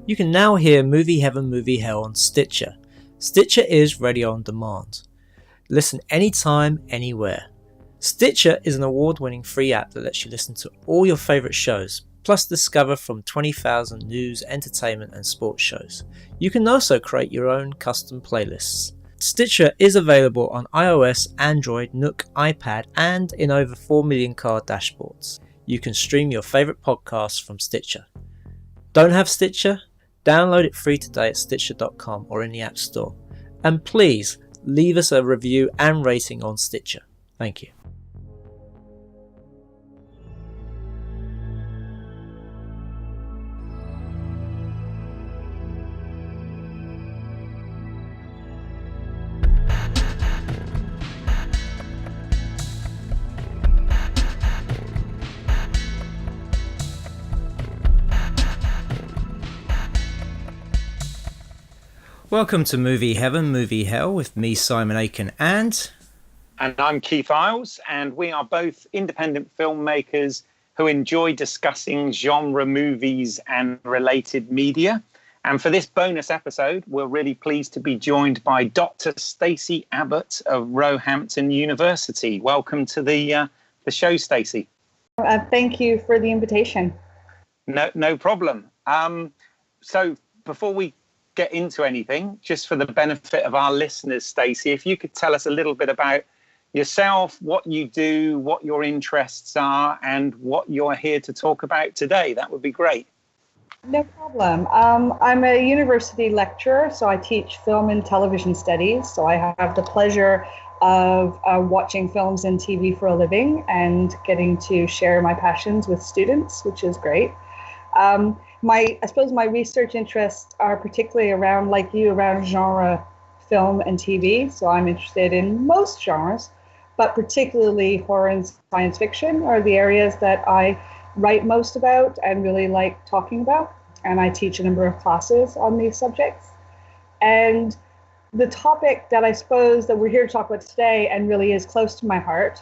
You can now hear Movie Heaven, Movie Hell on Stitcher. Stitcher is radio on demand. Listen anytime, anywhere. Stitcher is an award-winning free app that lets you listen to all your favourite shows, plus discover from 20,000 news, entertainment and sports shows. You can also create your own custom playlists. Stitcher is available on iOS, Android, Nook, iPad and in over 4 million car dashboards. You can stream your favourite podcasts from Stitcher. Don't have Stitcher? Download it free today at Stitcher.com or in the App Store. And please leave us a review and rating on Stitcher. Thank you. Welcome to Movie Heaven, Movie Hell with me, Simon Aitken, and I'm Keith Eyles, and we are both independent filmmakers who enjoy discussing genre movies and related media. And for this bonus episode, we're really pleased to be joined by Dr. Stacey Abbott of Roehampton University. Welcome to the show, Stacey. Thank you for the invitation. No problem. So before we get into anything, just for the benefit of our listeners, Stacey, if you could tell us a little bit about yourself, what you do, what your interests are, and what you're here to talk about today, that would be great. No problem. I'm a university lecturer, so I teach film and television studies. So I have the pleasure of watching films and TV for a living and getting to share my passions with students, which is great. I suppose my research interests are particularly around, like you, around genre film and TV. So I'm interested in most genres, but particularly horror and science fiction are the areas that I write most about and really like talking about. And I teach a number of classes on these subjects. And the topic that I suppose that we're here to talk about today and really is close to my heart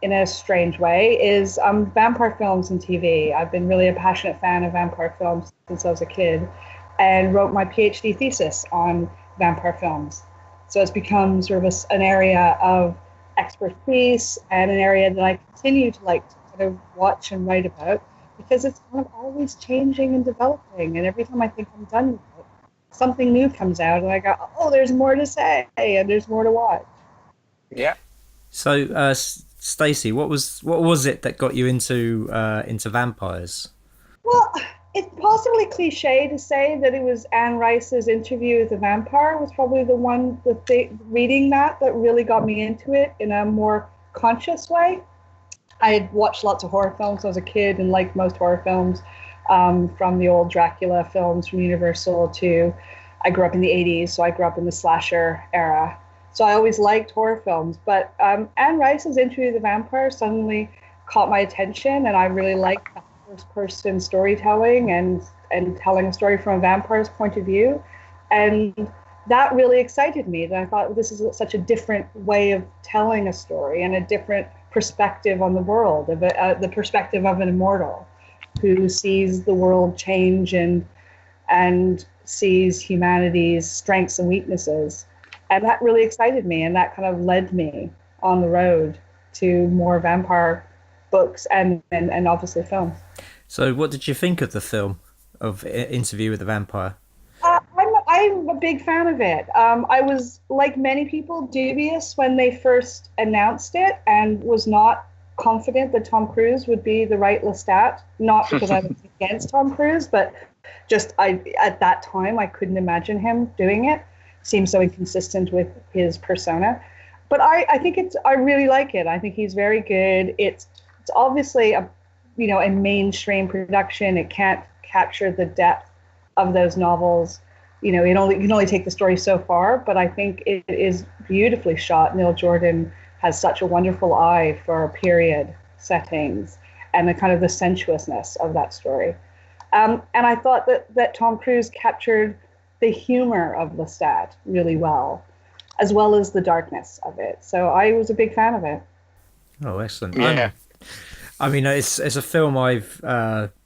in a strange way is vampire films and TV. I've been really a passionate fan of vampire films since I was a kid and wrote my PhD thesis on vampire films. So it's become sort of an area of expertise and an area that I continue to like to kind of watch and write about because it's kind of always changing and developing. And every time I think I'm done with it, something new comes out and I go, oh, there's more to say and there's more to watch. Yeah. So, Stacey, what was it that got you into vampires? Well, it's possibly cliche to say that it was Anne Rice's Interview with the Vampire was probably the one reading that really got me into it in a more conscious way. I had watched lots of horror films when I was a kid and liked most horror films, from the old Dracula films from Universal to I grew up in the 80s, so I grew up in the slasher era. So I always liked horror films, but Anne Rice's Interview with the Vampire suddenly caught my attention, and I really liked the first-person storytelling and telling a story from a vampire's point of view. And that really excited me. That I thought this is such a different way of telling a story and a different perspective on the world, the perspective of an immortal who sees the world change and sees humanity's strengths and weaknesses. And that really excited me, and that kind of led me on the road to more vampire books and obviously film. So what did you think of the film of Interview with the Vampire? I'm a big fan of it. I was, like many people, dubious when they first announced it and was not confident that Tom Cruise would be the right Lestat. Not because I was against Tom Cruise, but just at that time I couldn't imagine him doing it. Seems so inconsistent with his persona. But I think I really like it. I think he's very good. It's obviously a mainstream production. It can't capture the depth of those novels. You can only take the story so far, but I think it is beautifully shot. Neil Jordan has such a wonderful eye for period settings and the kind of the sensuousness of that story. And I thought that Tom Cruise captured the humor of Lestat really well as the darkness of it. So I was a big fan of it. Oh, excellent. Yeah. I mean, it's a film I've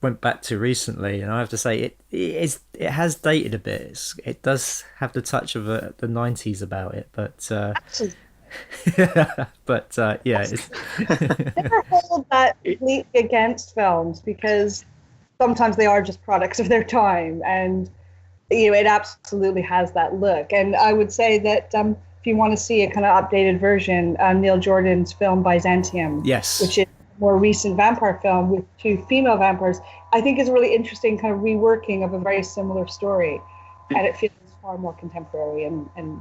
went back to recently, and I have to say it has dated a bit. It does have the touch of the '90s about it, but yeah, it's never hold that completely against films, because sometimes they are just products of their time, and it absolutely has that look. And I would say that if you want to see a kind of updated version, Neil Jordan's film Byzantium, yes, which is a more recent vampire film with 2 female vampires, I think is a really interesting kind of reworking of a very similar story, and it feels far more contemporary and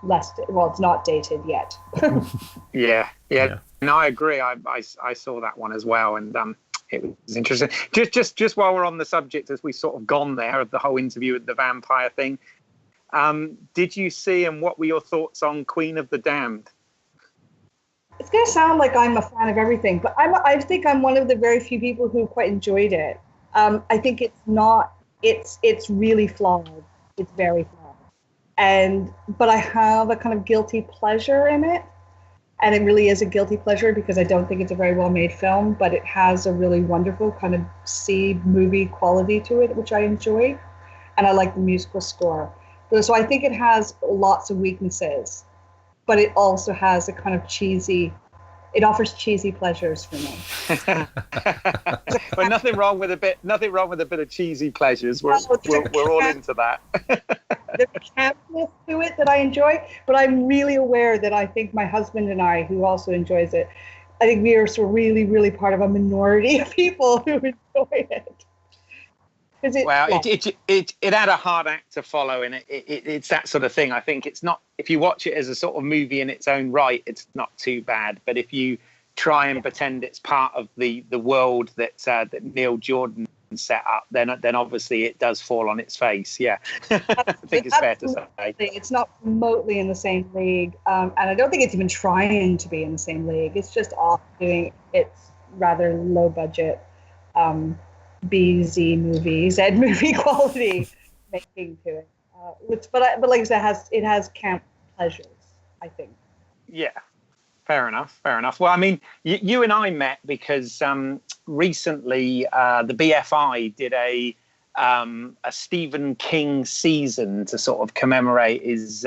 less, well, it's not dated yet. Yeah. No, I agree. I saw that one as well, and it was interesting. Just while we're on the subject, as we sort of gone there of the whole interview with the vampire thing, did you see, and what were your thoughts on Queen of the Damned? It's going to sound like I'm a fan of everything, but I think I'm one of the very few people who quite enjoyed it. I think it's really flawed. It's very flawed. But I have a kind of guilty pleasure in it. And it really is a guilty pleasure because I don't think it's a very well-made film, but it has a really wonderful kind of C-movie quality to it, which I enjoy. And I like the musical score. So I think it has lots of weaknesses, but it also has a kind of it offers cheesy pleasures for me. Well, nothing wrong with a bit of cheesy pleasures. We're all into that. There's a campness to it that I enjoy, but I'm really aware that I think my husband and I, who also enjoys it, I think we are sort of really, really part of a minority of people who enjoy it. It had a hard act to follow, and it's that sort of thing. I think it's not, if you watch it as a sort of movie in its own right, it's not too bad. But if you try and pretend it's part of the world that Neil Jordan set up, then obviously it does fall on its face. Yeah, I think it's fair to say. It's not remotely in the same league, and I don't think it's even trying to be in the same league. It's just off doing its rather low budget BZ movies and movie quality making to it. But like I said, it has camp pleasures, I think. Yeah, fair enough. Well, I mean, you and I met because recently the BFI did a Stephen King season to sort of commemorate his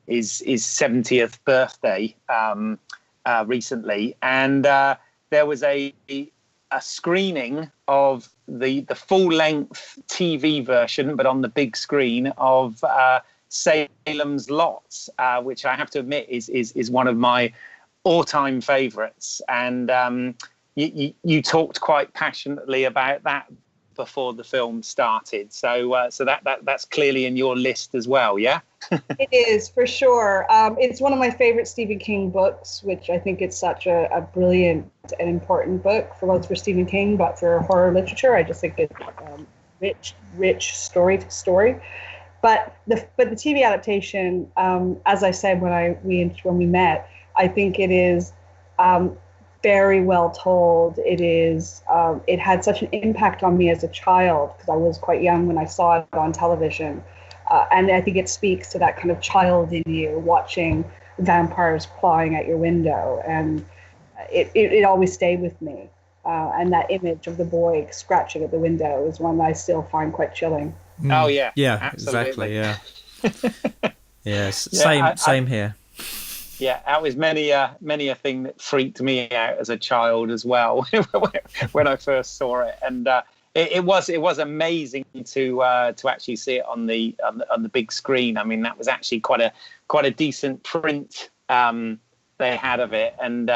70th birthday recently, and there was a screening of the full-length TV version, but on the big screen, of Salem's Lot, which I have to admit is one of my all-time favourites. And you talked quite passionately about that before the film started. So that's clearly in your list as well, yeah? It is, for sure. It's one of my favorite Stephen King books, which I think it's such a brilliant and important book, both for Stephen King, but for horror literature. I just think it's rich story to story. But the TV adaptation, as I said when we met, I think it is very well told. It had such an impact on me as a child because I was quite young when I saw it on television. And I think it speaks to that kind of child in you watching vampires clawing at your window. And it always stayed with me. And that image of the boy scratching at the window is one that I still find quite chilling. Oh, yeah. Yeah, absolutely. Exactly, yeah. Yes, same here. Yeah, that was many a thing that freaked me out as a child as well when I first saw it. And it was amazing to actually see it on the big screen. I mean, that was actually quite a decent print they had of it, and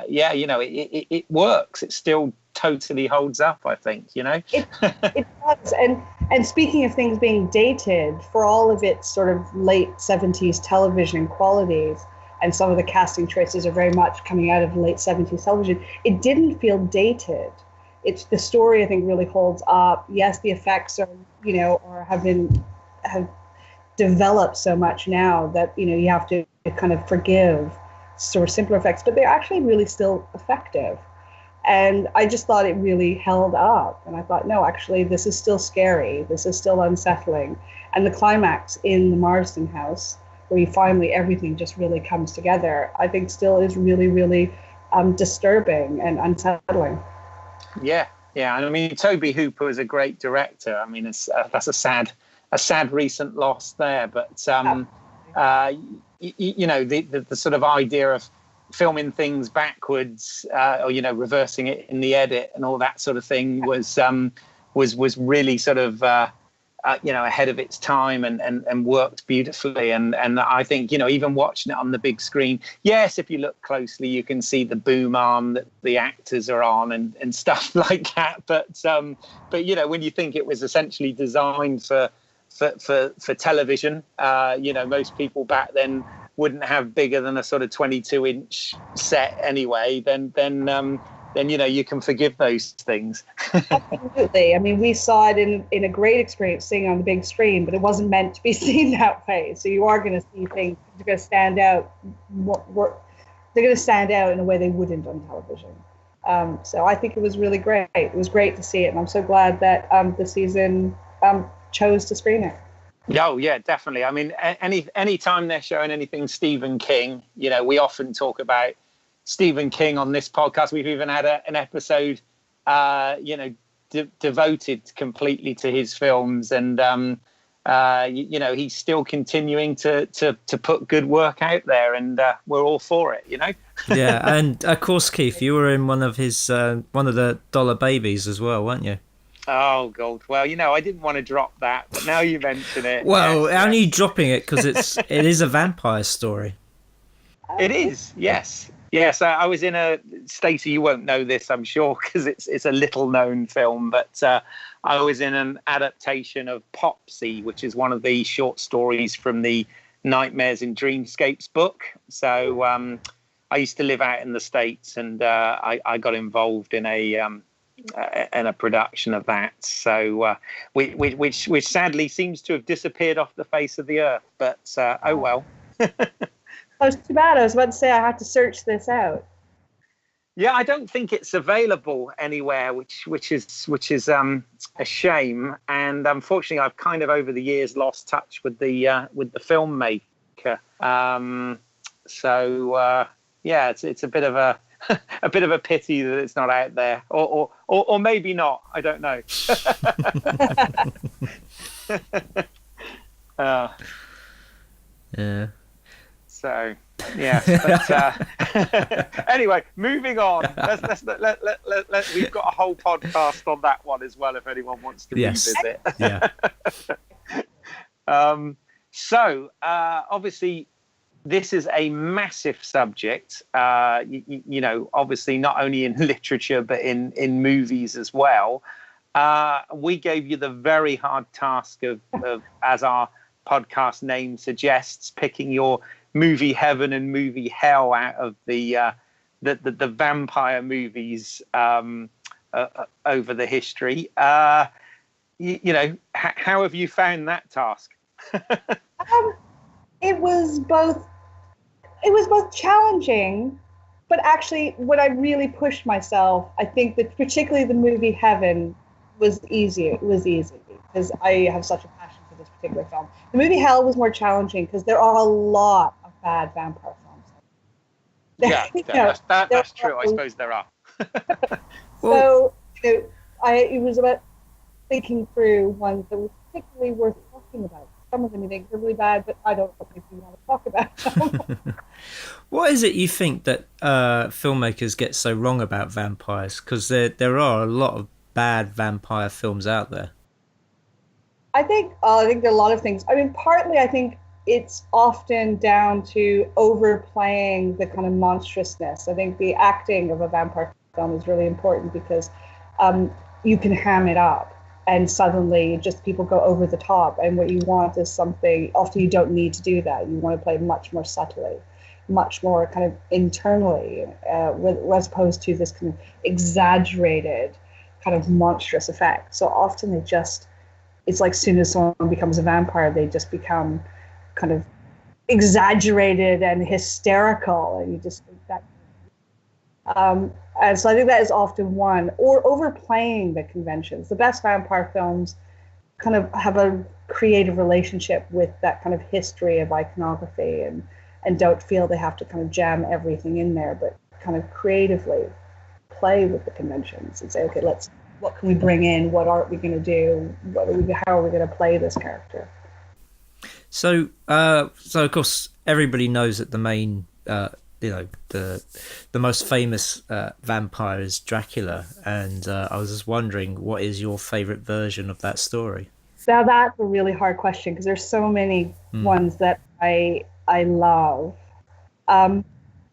it works. It still totally holds up, I think. It does. And speaking of things being dated, for all of its sort of late 70s television qualities, and some of the casting choices are very much coming out of late 70s television, it didn't feel dated. It's the story, I think, really holds up. Yes, the effects are, have developed so much now that, you have to kind of forgive sort of simpler effects, but they're actually really still effective. And I just thought it really held up. And I thought, no, actually, this is still scary. This is still unsettling. And the climax in the Marsden house, where everything just really comes together, I think still is really, really disturbing and unsettling. Yeah, yeah. And I mean, Toby Hooper is a great director. I mean, that's a sad recent loss there. But you know, the sort of idea of filming things backwards, or reversing it in the edit and all that sort of thing was really sort of ahead of its time and worked beautifully. And I think, even watching it on the big screen, yes, if you look closely, you can see the boom arm that the actors are on and stuff like that. But when you think it was essentially designed for television, most people back then wouldn't have bigger than a sort of 22-inch set anyway, then you can forgive those things. Absolutely. I mean, we saw it in a great experience seeing on the big screen, but it wasn't meant to be seen that way. So you are going to see things that are going to stand out. They're going to stand out in a way they wouldn't on television. So I think it was really great. It was great to see it, and I'm so glad that the season chose to screen it. Oh yeah, definitely. I mean, any time they're showing anything Stephen King, we often talk about Stephen King on this podcast. We've even had an episode, devoted completely to his films, and he's still continuing to put good work out there, and we're all for it. Yeah, and of course, Keith, you were in one of the Dollar Babies as well, weren't you? Oh God! Well, I didn't want to drop that, but now you mention it. Well, only dropping it because it is a vampire story. It is, yes. Yes, I was in Stacey, you won't know this, I'm sure, because it's a little-known film, but I was in an adaptation of Popsy, which is one of the short stories from the Nightmares and Dreamscapes book. So I used to live out in the States, and I got involved in a production of that. So which sadly seems to have disappeared off the face of the earth, but oh well. Oh, it's too bad. I was about to say I had to search this out. Yeah, I don't think it's available anywhere, which is a shame. And unfortunately, I've kind of over the years lost touch with the filmmaker. Yeah, it's a bit of a pity that it's not out there, or maybe not. I don't know. Yeah. So yeah, but, anyway, moving on. Let's we've got a whole podcast on that one as well if anyone wants to revisit. Yeah. So obviously this is a massive subject. Obviously not only in literature but in movies as well. We gave you the very hard task of as our podcast name suggests, picking your movie heaven and movie hell out of the vampire movies over the history. How have you found that task? It was both challenging, but actually when I really pushed myself, I think that particularly the movie Heaven was easier. It was easy because I have such a passion for this particular film. The movie Hell was more challenging because there are a lot of bad vampire films. Yeah, that's true. I suppose there are. So it was about thinking through ones that were particularly worth talking about. Some of them you think are really bad, but I don't think we want to talk about them. What is it you think that filmmakers get so wrong about vampires? Because there are a lot of bad vampire films out there. I think there are a lot of things. I mean, partly I think it's often down to overplaying the kind of monstrousness. I think the acting of a vampire film is really important because you can ham it up and suddenly just people go over the top. And what you want is something, often you don't need to do that. You want to play much more subtly, much more kind of internally, as opposed to this kind of exaggerated kind of monstrous effect. So often it's like as soon as someone becomes a vampire, they just become kind of exaggerated and hysterical, and you just think that. And so I think that is often one, or overplaying the conventions. The best vampire films kind of have a creative relationship with that kind of history of iconography and don't feel they have to kind of jam everything in there, but kind of creatively play with the conventions and say, okay, what can we bring in? What art are we going to do? How are we going to play this character? So of course everybody knows that the main, the most famous vampire is Dracula, and I was just wondering, what is your favorite version of that story? Now that's a really hard question because there's so many ones that I love. And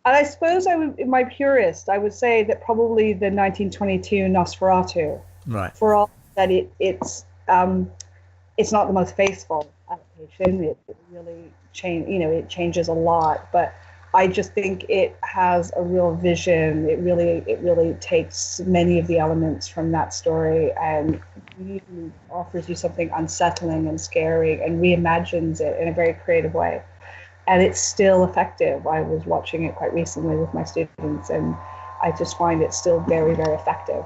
I suppose in my purist, I would say that probably the 1922 Nosferatu. Right. For all that it's not the most faithful adaptation. It really it changes a lot, but I just think it has a real vision. It really takes many of the elements from that story and really offers you something unsettling and scary and reimagines it in a very creative way. And it's still effective. I was watching it quite recently with my students, and I just find it still very, very effective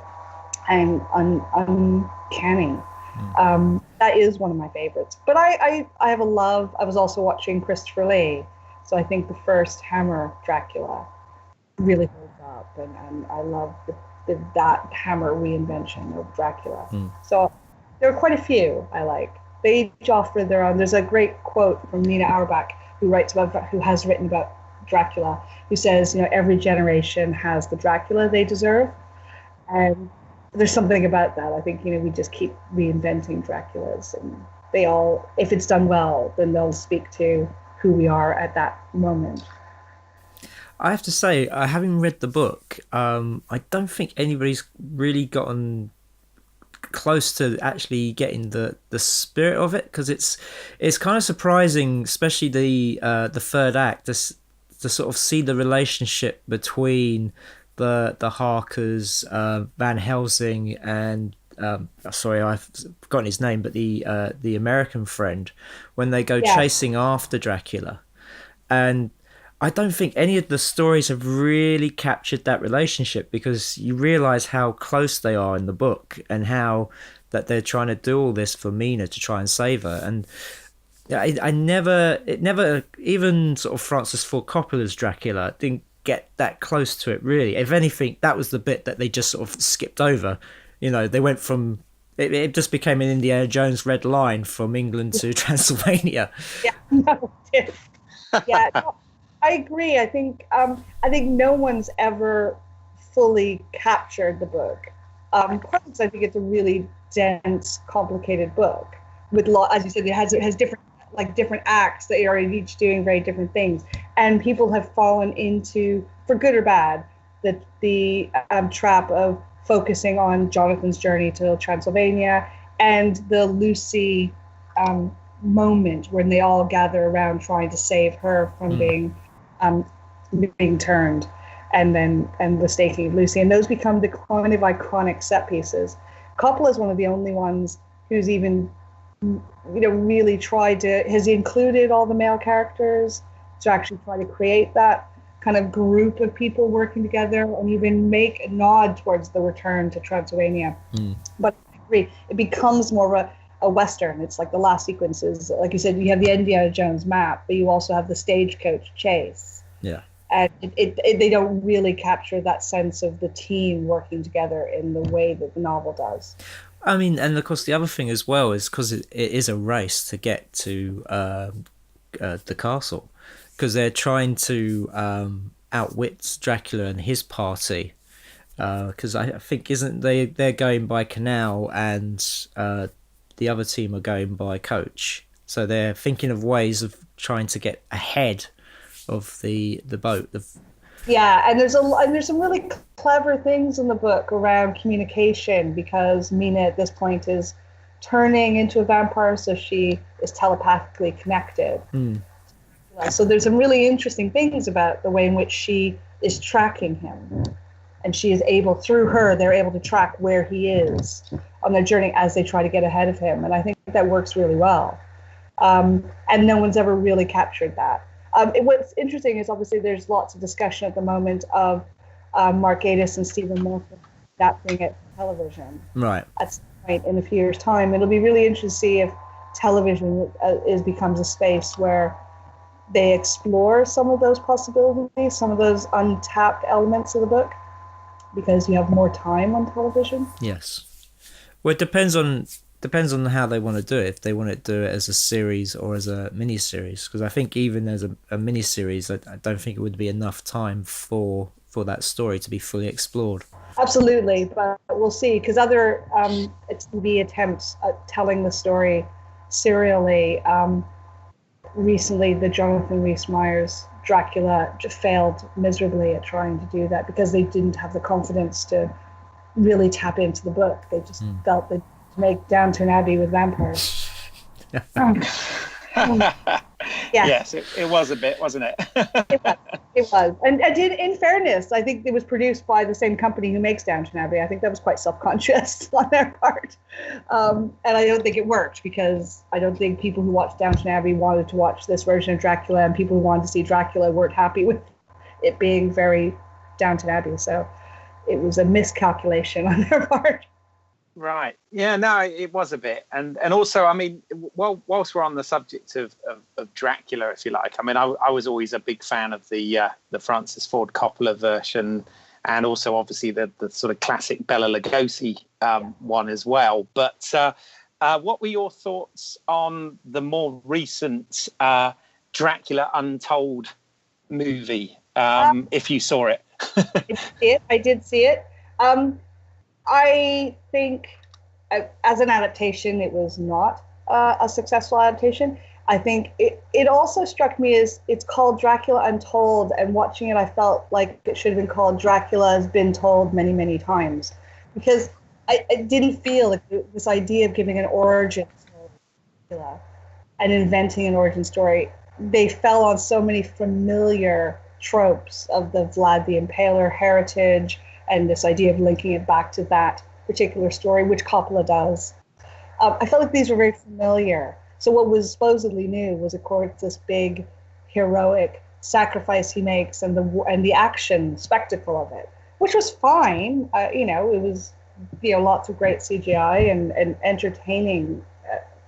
and uncanny. That is one of my favorites. But I have a love. I was also watching Christopher Lee. So I think the first Hammer Dracula really holds up, and I love that Hammer reinvention of Dracula. So there are quite a few I like. They each offer their own. There's a great quote from Nina Auerbach, who has written about Dracula, who says, every generation has the Dracula they deserve, and there's something about that. I think we just keep reinventing Draculas, and they all, if it's done well, then they'll speak to who we are at that moment. I have to say, having read the book, I don't think anybody's really gotten close to actually getting the spirit of it, because it's kind of surprising, especially the third act, to sort of see the relationship between the Harkers, Van Helsing, and sorry, I've forgotten his name, but the American friend, when they go chasing after Dracula. And I don't think any of the stories have really captured that relationship, because you realize how close they are in the book, and how that they're trying to do all this for Mina to try and save her. And it never even sort of Francis Ford Coppola's Dracula didn't get that close to it, really. If anything, that was the bit that they just sort of skipped over. They went from it just became an Indiana Jones red line from England to Transylvania. No, I agree. I think no one's ever fully captured the book. Because I think it's a really dense, complicated book with as you said, it has different acts that are each doing very different things, and people have fallen into, for good or bad, the trap of focusing on Jonathan's journey to Transylvania and the Lucy moment when they all gather around trying to save her from being turned, and the staking of Lucy, and those become the kind of iconic set pieces. Coppola is one of the only ones who's even really has included all the male characters to actually try to create that kind of group of people working together, and even make a nod towards the return to Transylvania. But I agree, it becomes more of a Western. It's like the last sequences, like you said, you have the Indiana Jones map, but you also have the stagecoach chase. Yeah. And they don't really capture that sense of the team working together in the way that the novel does. I mean, and of course the other thing as well is because it is a race to get to the castle, because they're trying to outwit Dracula and his party, because I think they're going by canal, and the other team are going by coach, so they're thinking of ways of trying to get ahead of the boat. And there's some really clever things in the book around communication, because Mina at this point is turning into a vampire, so she is telepathically connected. So there's some really interesting things about the way in which she is tracking him, and she is able, through her, they're able to track where he is on their journey as they try to get ahead of him, and I think that works really well. And no one's ever really captured that. What's interesting is obviously there's lots of discussion at the moment of Mark Gatiss and Stephen Moffat adapting it to television. Right. At some point in a few years' time, it'll be really interesting to see if television becomes a space where they explore some of those possibilities, some of those untapped elements of the book, because you have more time on television. Yes. Well, it depends on how they want to do it. If they want to do it as a series or as a mini-series, because I think even as a mini-series, I don't think it would be enough time for that story to be fully explored. Absolutely, but we'll see, because other TV attempts at telling the story serially, recently the Jonathan Rhys-Meyers Dracula failed miserably at trying to do that because they didn't have the confidence to really tap into the book. They just felt that to make Downton Abbey with vampires. Yeah. Yes, it was a bit, wasn't it? It was. And in fairness, I think it was produced by the same company who makes Downton Abbey. I think that was quite self-conscious on their part. And I don't think it worked, because I don't think people who watched Downton Abbey wanted to watch this version of Dracula, and people who wanted to see Dracula weren't happy with it being very Downton Abbey. So it was a miscalculation on their part. Right. Yeah, no, it was a bit. And also, I mean, whilst we're on the subject of Dracula, if you like, I mean, I was always a big fan of the Francis Ford Coppola version, and also obviously the sort of classic Bela Lugosi one as well. But what were your thoughts on the more recent Dracula Untold movie, if you saw it? I did see it. I think as an adaptation, it was not a successful adaptation. I think it also struck me as it's called Dracula Untold, and watching it, I felt like it should have been called Dracula Has Been Told Many, Many Times, because I didn't feel like this idea of giving an origin story to Dracula and inventing an origin story, they fell on so many familiar tropes of the Vlad the Impaler heritage, and this idea of linking it back to that particular story, which Coppola does. I felt like these were very familiar. So what was supposedly new was, of course, this big, heroic sacrifice he makes, and the action spectacle of it, which was fine. It was lots of great CGI and entertaining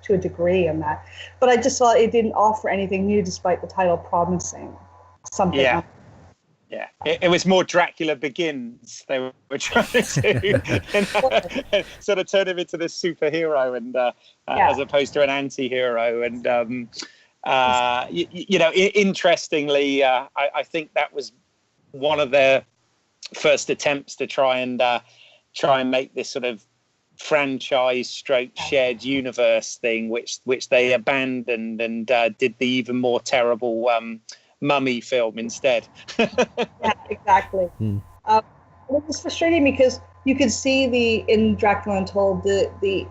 to a degree in that. But I just thought it didn't offer anything new, despite the title promising something. Yeah. Yeah, it was more Dracula Begins. They were trying to sort of turn him into this superhero, and as opposed to an anti-hero. And interestingly, I think that was one of their first attempts to try and make this sort of franchise stroke shared universe thing, which they abandoned and did the even more terrible Mummy film instead. Yeah, exactly. It was frustrating because you could see in Dracula Untold the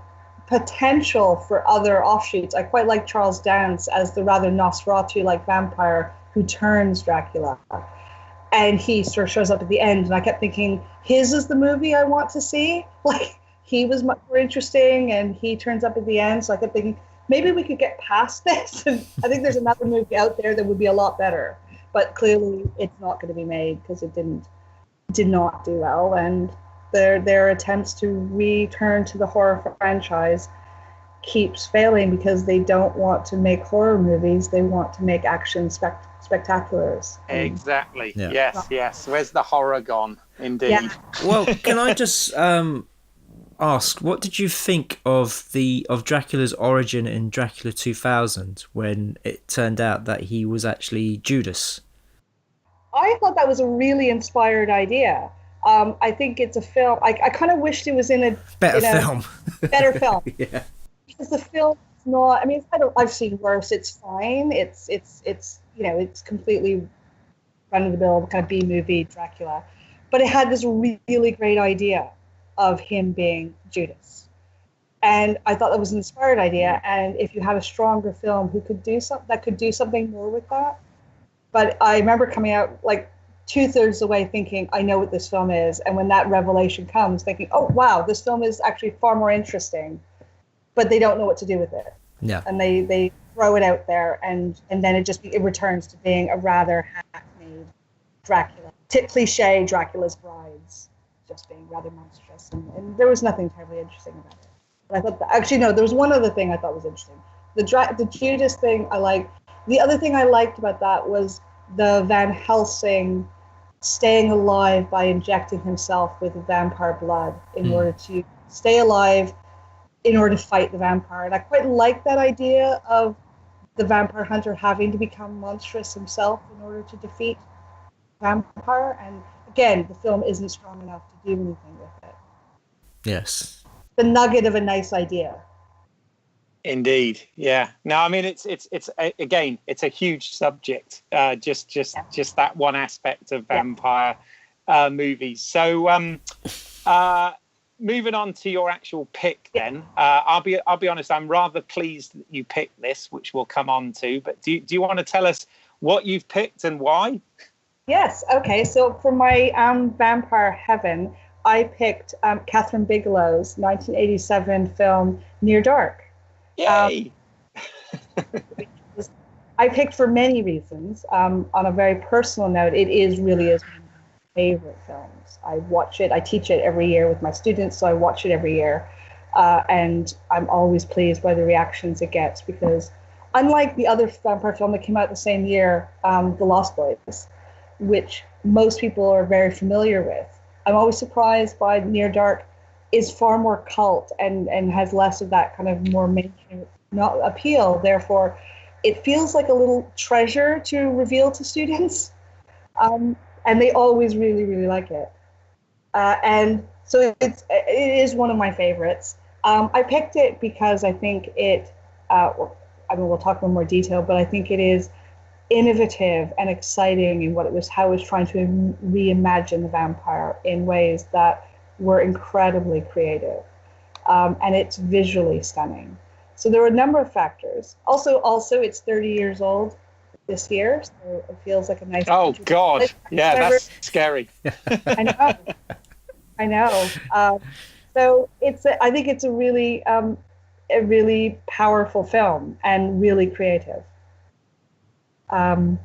potential for other offshoots. I quite like Charles Dance as the rather Nosferatu-like vampire who turns Dracula, and he sort of shows up at the end. And I kept thinking, his is the movie I want to see. Like, he was much more interesting, and he turns up at the end. So I kept thinking, maybe we could get past this. And I think there's another movie out there that would be a lot better, but clearly it's not going to be made because it did not do well. And their attempts to return to the horror franchise keeps failing because they don't want to make horror movies. They want to make action spectaculars. Exactly. Yeah. Yes. Where's the horror gone? Indeed. Yeah. Well, can I just ask, what did you think of Dracula's origin in Dracula 2000, when it turned out that he was actually Judas? I thought that was a really inspired idea. I think it's a film. I kind of wished it was in a better film. Yeah. Because the film is not. I mean, I've seen worse. It's fine. It's completely run of the mill kind of B movie Dracula, but it had this really great idea of him being Judas. And I thought that was an inspired idea. And if you had a stronger film who could do something more with that. But I remember coming out like 2/3 of the way thinking, I know what this film is. And when that revelation comes, thinking, oh, wow, this film is actually far more interesting. But they don't know what to do with it. Yeah. And they throw it out there. And then it returns to being a rather hackneyed Dracula. Cliche Dracula's brides. Just being rather monstrous, and there was nothing terribly interesting about it. But I thought there was one other thing I thought was interesting. the Judas thing I like. The other thing I liked about that was the Van Helsing staying alive by injecting himself with vampire blood in order to stay alive, in order to fight the vampire. And I quite like that idea of the vampire hunter having to become monstrous himself in order to defeat vampire. And again, the film isn't strong enough to do anything with it. Yes. The nugget of a nice idea. Indeed, yeah. No, I mean it's again, it's a huge subject. Just that one aspect of vampire movies. So, moving on to your pick then. I'll be honest. I'm rather pleased that you picked this, which we'll come on to. But do you want to tell us what you've picked and why? Yes. Okay. So for my Vampire Heaven, I picked Catherine Bigelow's 1987 film Near Dark. Yay! I picked for many reasons. On a very personal note, it really is one of my favorite films. I watch it. I teach it every year with my students, so I watch it every year. And I'm always pleased by the reactions it gets, because unlike the other vampire film that came out the same year, The Lost Boys, which most people are very familiar with, I'm always surprised by Near Dark is far more cult and has less of that kind of more mainstream appeal. Therefore, it feels like a little treasure to reveal to students. And they always really, really like it. And so it is one of my favorites. I picked it because I think it, we'll talk in more detail, but I think it is innovative and exciting in how it was trying to reimagine the vampire in ways that were incredibly creative, and it's visually stunning. So there were a number of factors. Also, it's 30 years old this year, so it feels like a nice. Oh God, yeah, that's scary. I know. So I think it's a really powerful film and really creative. And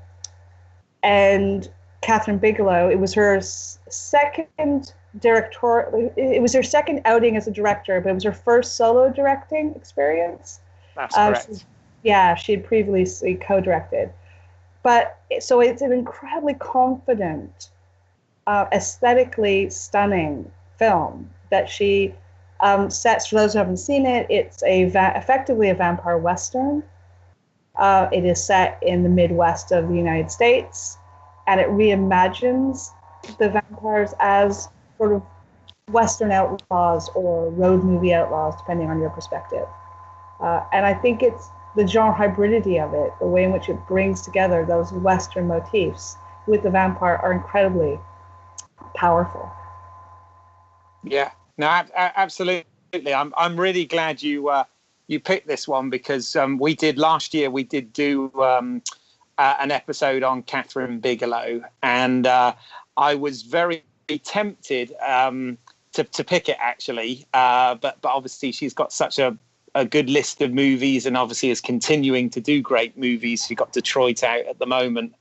Catherine Bigelow, it was her second outing as a director, but it was her first solo directing experience. That's correct. She had previously co-directed. But so it's an incredibly confident, aesthetically stunning film that she sets. For those who haven't seen it, it's effectively a vampire western. It is set in the Midwest of the United States, and it reimagines the vampires as sort of Western outlaws or road movie outlaws, depending on your perspective. And I think it's the genre hybridity of it, the way in which it brings together those Western motifs with the vampire, are incredibly powerful. Yeah, no, absolutely. I'm really glad you picked this one, because last year we did do an episode on Catherine Bigelow, and I was very tempted to pick it actually, but obviously she's got such a good list of movies, and obviously is continuing to do great movies. She got Detroit out at the moment.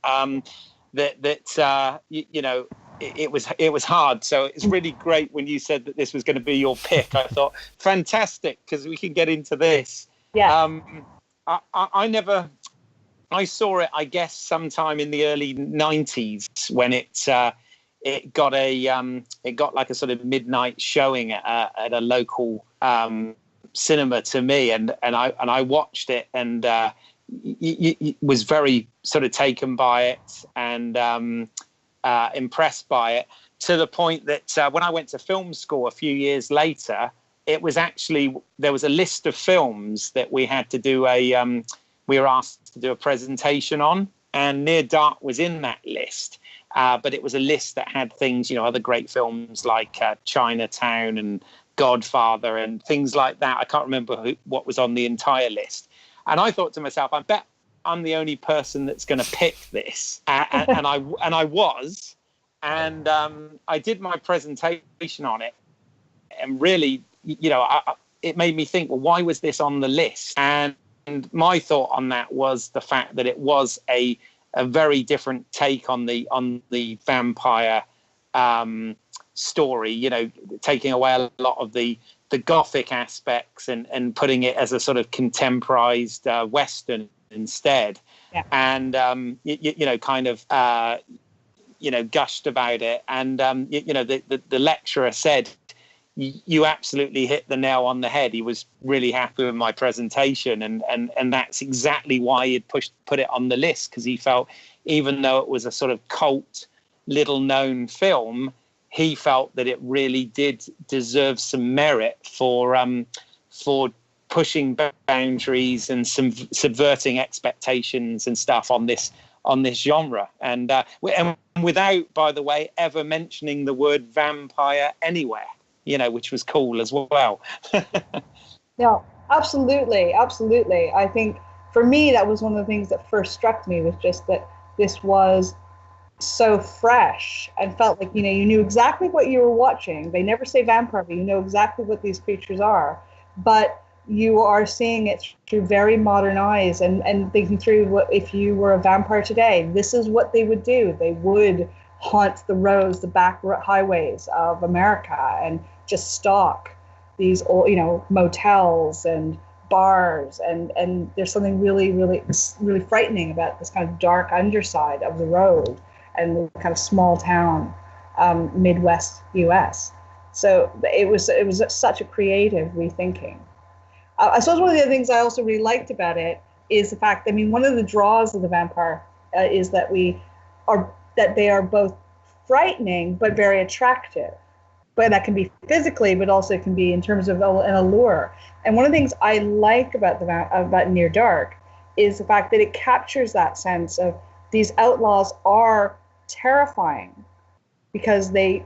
It was hard. So it's really great when you said that this was going to be your pick. I thought, fantastic, because we can get into this. Yeah. I saw it, I guess, sometime in the early 90s when it got like a sort of midnight showing at a local cinema to me, and I watched it, and was very sort of taken by it and impressed by it, to the point that when I went to film school a few years later, it was actually, there was a list of films that we had to do we were asked to do a presentation on, and Near Dark was in that list. But it was a list that had things, other great films like Chinatown and Godfather and things like that. I can't remember what was on the entire list. And I thought to myself, I bet I'm the only person that's going to pick this. And I was. And I did my presentation on it. And really, it made me think, well, why was this on the list? And my thought on that was the fact that it was a very different take on the vampire story, taking away a lot of the gothic aspects and putting it as a sort of contemporized Western instead. Yeah. And, kind of, gushed about it. And, the lecturer said, you absolutely hit the nail on the head. He was really happy with my presentation. And that's exactly why he'd put it on the list, because he felt, even though it was a sort of cult, little known film, he felt that it really did deserve some merit for pushing boundaries and subverting expectations and stuff on this genre, and without, by the way, ever mentioning the word vampire anywhere, which was cool as well. Yeah, absolutely. I think for me that was one of the things that first struck me, was just that this was so fresh and felt like you knew exactly what you were watching. They never say vampire, but you know exactly what these creatures are, but you are seeing it through very modern eyes and thinking through what if you were a vampire today, this is what they would do. They would haunt the roads, the back highways of America, and just stalk these old, motels and bars, and there's something really, really, really frightening about this kind of dark underside of the road and the kind of small town Midwest US. So it was such a creative rethinking. I suppose one of the other things I also really liked about it is the fact, one of the draws of the vampire is that they are both frightening but very attractive. But that can be physically, but also it can be in terms of an allure. And one of the things I like about Near Dark is the fact that it captures that sense of these outlaws are terrifying because they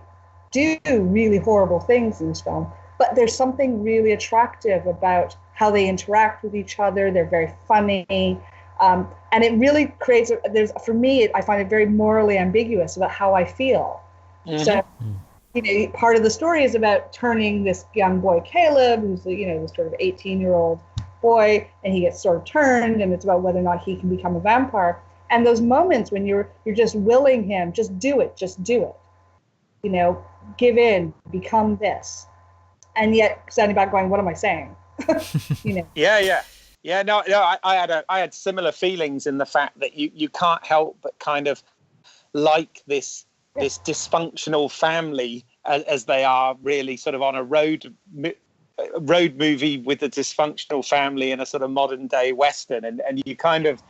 do really horrible things in this film, but there's something really attractive about how they interact with each other. They're very funny, and it really creates for me, I find it very morally ambiguous about how I feel. Mm-hmm. So part of the story is about turning this young boy Caleb, who's this sort of 18-year-old boy, and he gets sort of turned, and it's about whether or not he can become a vampire. And those moments when you're just willing him, just do it, give in, become this, and yet standing back going, what am I saying? Yeah. No, I had similar feelings in the fact that you can't help but kind of like this dysfunctional family as they are really sort of on a road movie with a dysfunctional family in a sort of modern day Western, and you kind of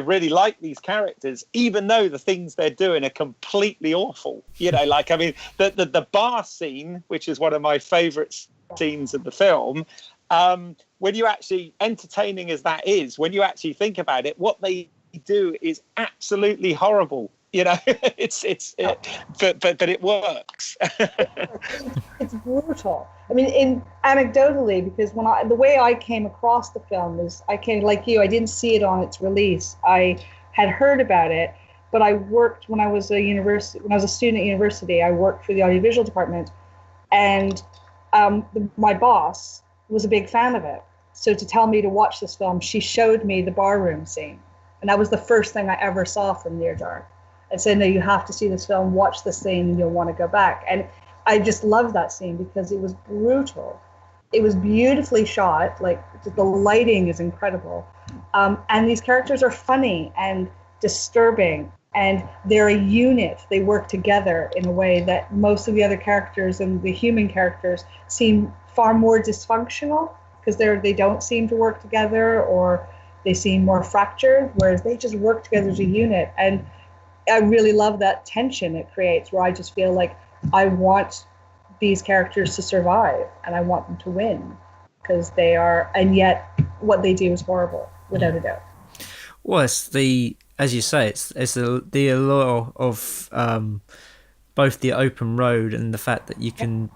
really like these characters, even though the things they're doing are completely awful. The bar scene, which is one of my favorite scenes of the film, when you actually, entertaining as that is, when you actually think about it, what they do is absolutely horrible. But it works. It's brutal. Anecdotally, because the way I came across the film is I didn't see it on its release. I had heard about it, but I worked when I was a student at university. I worked for the audiovisual department, and my boss was a big fan of it. So to tell me to watch this film, she showed me the barroom scene, and that was the first thing I ever saw from Near Dark. And said, no, you have to see this film, watch the scene, and you'll want to go back. And I just loved that scene because it was brutal. It was beautifully shot, like the lighting is incredible. And these characters are funny and disturbing, and they're a unit. They work together in a way that most of the other characters and the human characters seem far more dysfunctional because they don't seem to work together, or they seem more fractured, whereas they just work together as a unit. And I really love that tension it creates, where I just feel like I want these characters to survive and I want them to win because they are, and yet what they do is horrible, without a doubt. Well, as you say, it's the allure of both the open road and the fact that you can,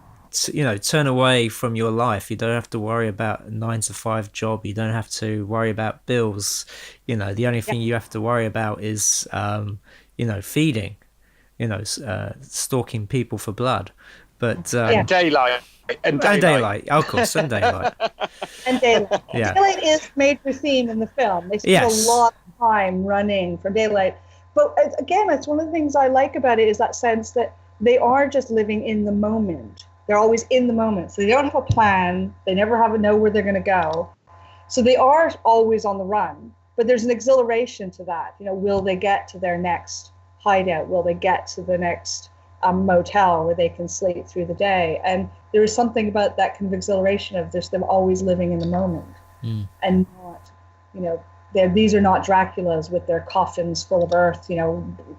turn away from your life. You don't have to worry about a 9-to-5 job. You don't have to worry about bills. The only thing you have to worry about is feeding, stalking people for blood, but daylight. And daylight, of course, and daylight. And daylight. Yeah. Daylight is major theme in the film. They spend a lot of time running from daylight. But again, it's one of the things I like about it is that sense that they are just living in the moment. They're always in the moment. So they don't have a plan. They never know where they're going to go. So they are always on the run. But there's an exhilaration to that. Will they get to their next hideout? Will they get to the next motel where they can sleep through the day? And there is something about that kind of exhilaration of just them always living in the moment, and not, these are not Draculas with their coffins full of earth,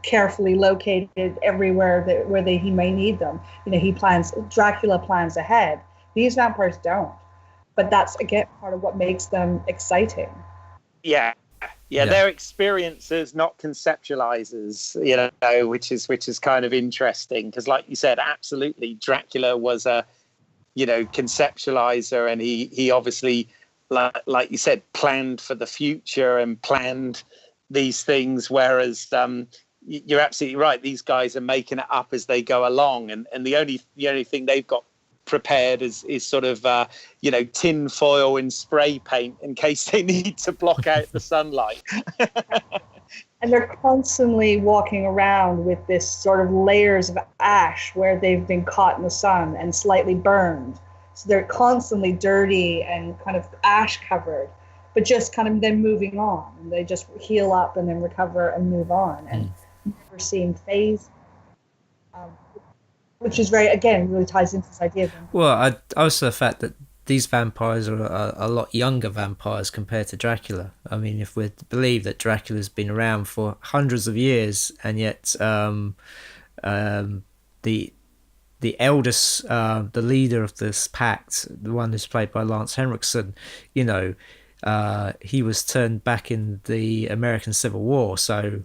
carefully located everywhere where he may need them. Dracula plans ahead. These vampires don't. But that's, again, part of what makes them exciting. Yeah, they're experiencers, not conceptualizers, which is kind of interesting, because like you said, absolutely, Dracula was a, conceptualizer, and he obviously, like you said, planned for the future and planned these things, whereas you're absolutely right, these guys are making it up as they go along, and the only thing they've got prepared is sort of tin foil and spray paint in case they need to block out the sunlight. And they're constantly walking around with this sort of layers of ash where they've been caught in the sun and slightly burned. So they're constantly dirty and kind of ash covered, but just kind of then moving on. And they just heal up and then recover and move on, and never seem phased. Which is really ties into this idea of them. Well, I also the fact that these vampires are a lot younger vampires compared to Dracula. I mean, if we're to believe that Dracula's been around for hundreds of years, and yet the eldest, the leader of this pact, the one who's played by Lance Henriksen, he was turned back in the American Civil War, so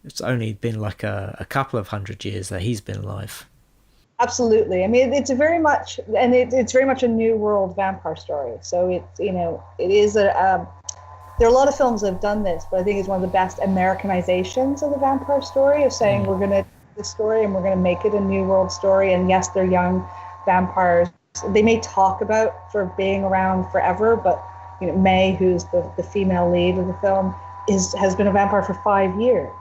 it's only been like a couple of hundred years that he's been alive. Absolutely. I mean, it's very much a New World vampire story. So it is there are a lot of films that have done this, but I think it's one of the best Americanizations of the vampire story, of saying we're going to do this story and we're going to make it a New World story. And yes, they're young vampires. They may talk about for being around forever, but May, who's the female lead of the film, has been a vampire for 5 years.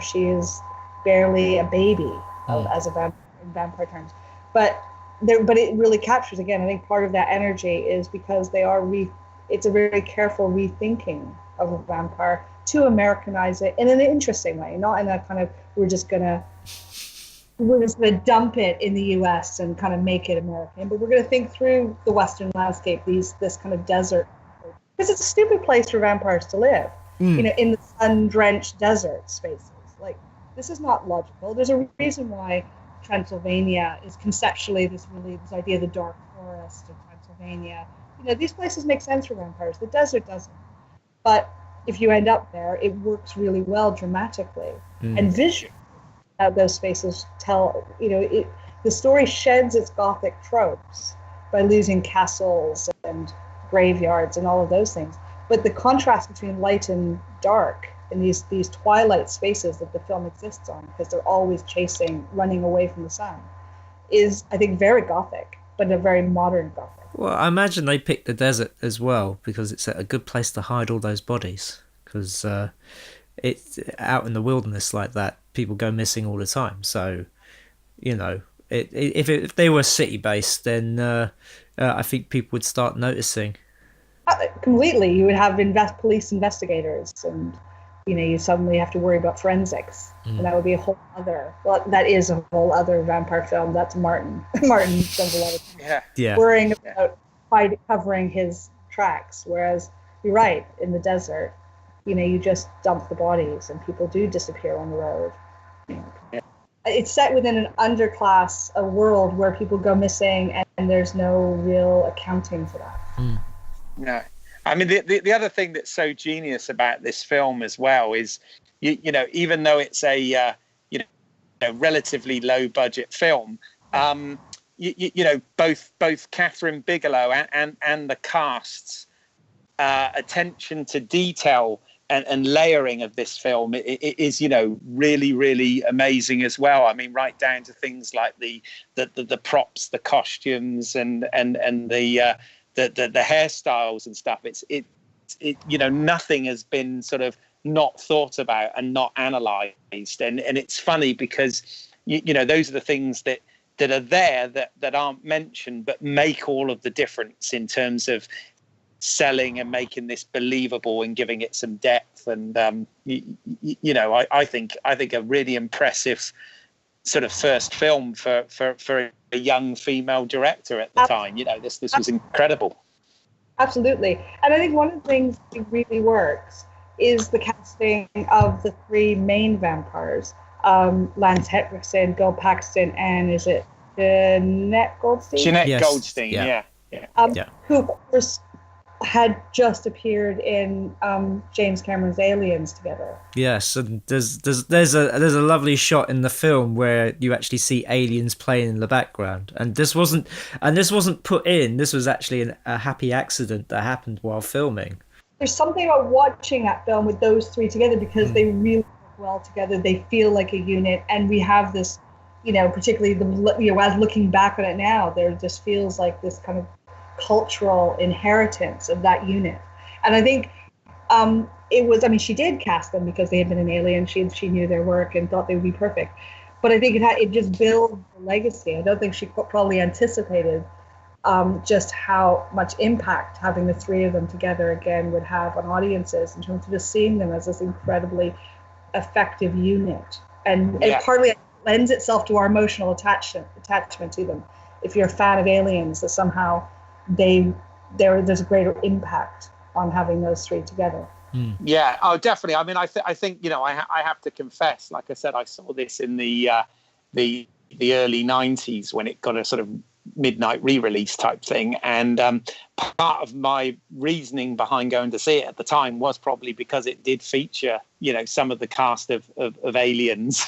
She is barely a baby as a vampire. In vampire terms, but it really captures, again, I think part of that energy is because it's a very careful rethinking of a vampire to Americanize it in an interesting way, not in a kind of we're just gonna dump it in the US and kind of make it American, but we're gonna think through the Western landscape, this kind of desert, because it's a stupid place for vampires to live, in the sun-drenched desert spaces. Like, this is not logical. There's a reason why Transylvania is conceptually this idea of the dark forest of Transylvania. These places make sense for vampires. The desert doesn't. But if you end up there, it works really well dramatically and visually. Those spaces tell, the story sheds its Gothic tropes by losing castles and graveyards and all of those things. But the contrast between light and dark in these twilight spaces that the film exists on, because they're always running away from the sun, is, I think, very Gothic, but a very modern Gothic. Well, I imagine they picked the desert as well because it's a good place to hide all those bodies, because it's out in the wilderness like that, people go missing all the time. So, if they were city-based, then I think people would start noticing. Completely. You would have police investigators, and you suddenly have to worry about forensics, and that would be a whole other. Well, that is a whole other vampire film. That's Martin. Martin spends a lot of time worrying about covering his tracks. Whereas you're right, in the desert, you just dump the bodies, and people do disappear on the road. It's set within an underclass, a world where people go missing, and there's no real accounting for that. No. I mean, the other thing that's so genius about this film as well is, even though it's a relatively low budget film, both Catherine Bigelow and the cast's attention to detail and layering of this film is really, really amazing as well. I mean, right down to things like the props, the costumes, and the hairstyles and stuff. It nothing has been sort of not thought about and not analysed. And it's funny because those are the things that that are there that aren't mentioned, but make all of the difference in terms of selling and making this believable and giving it some depth. And I think a really impressive sort of first film for a young female director at the time. This was incredible. Absolutely. And I think one of the things that really works is the casting of the three main vampires, Lance Henriksen, Bill Paxton, and is it Jeanette Goldstein? Jeanette Goldstein, yeah. Who, of course, had just appeared in James Cameron's Aliens together. Yes, and there's a lovely shot in the film where you actually see aliens playing in the background, and this wasn't put in. This was actually a happy accident that happened while filming. There's something about watching that film with those three together because they really work well together. They feel like a unit, and we have this, particularly as looking back on it now, there just feels like this kind of cultural inheritance of that unit. And I think she did cast them because they had been in Alien. She knew their work and thought they would be perfect. But I think it just builds the legacy. I don't think she probably anticipated just how much impact having the three of them together again would have on audiences in terms of just seeing them as this incredibly effective unit. And it partly lends itself to our emotional attachment to them. If you're a fan of Aliens, that somehow there's a greater impact on having those three together. Yeah, oh, definitely. I mean, I think I have to confess, like I said, I saw this in the early 90s when it got a sort of midnight re-release type thing, and part of my reasoning behind going to see it at the time was probably because it did feature some of the cast of Aliens.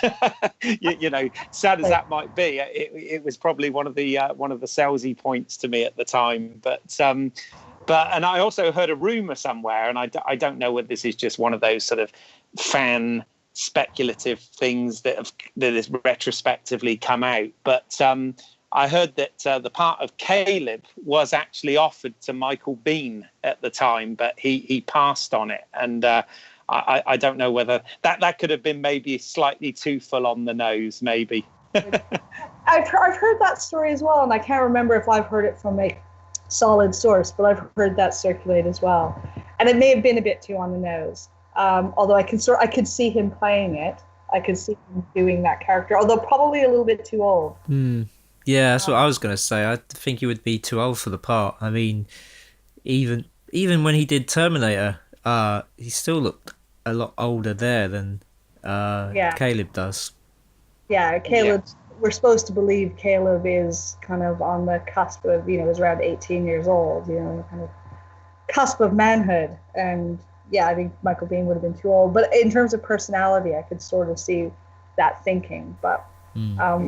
Sad as that might be, it was probably one of the salesy points to me at the time. But and I also heard a rumor somewhere, and I don't know whether this is just one of those sort of fan speculative things that has retrospectively come out, but I heard that the part of Caleb was actually offered to Michael Biehn at the time, but he passed on it. And I don't know whether that could have been maybe slightly too full on the nose, maybe. I've heard that story as well, and I can't remember if I've heard it from a solid source, but I've heard that circulate as well. And it may have been a bit too on the nose, although I could see him playing it. I could see him doing that character, although probably a little bit too old. Yeah, that's what I was going to say. I think he would be too old for the part. I mean, even when he did Terminator, he still looked a lot older there than Caleb does. Yeah, Caleb. Yeah. We're supposed to believe Caleb is kind of on the cusp of, is around 18 years old, kind of cusp of manhood. And I think Michael Biehn would have been too old. But in terms of personality, I could sort of see that thinking. But well.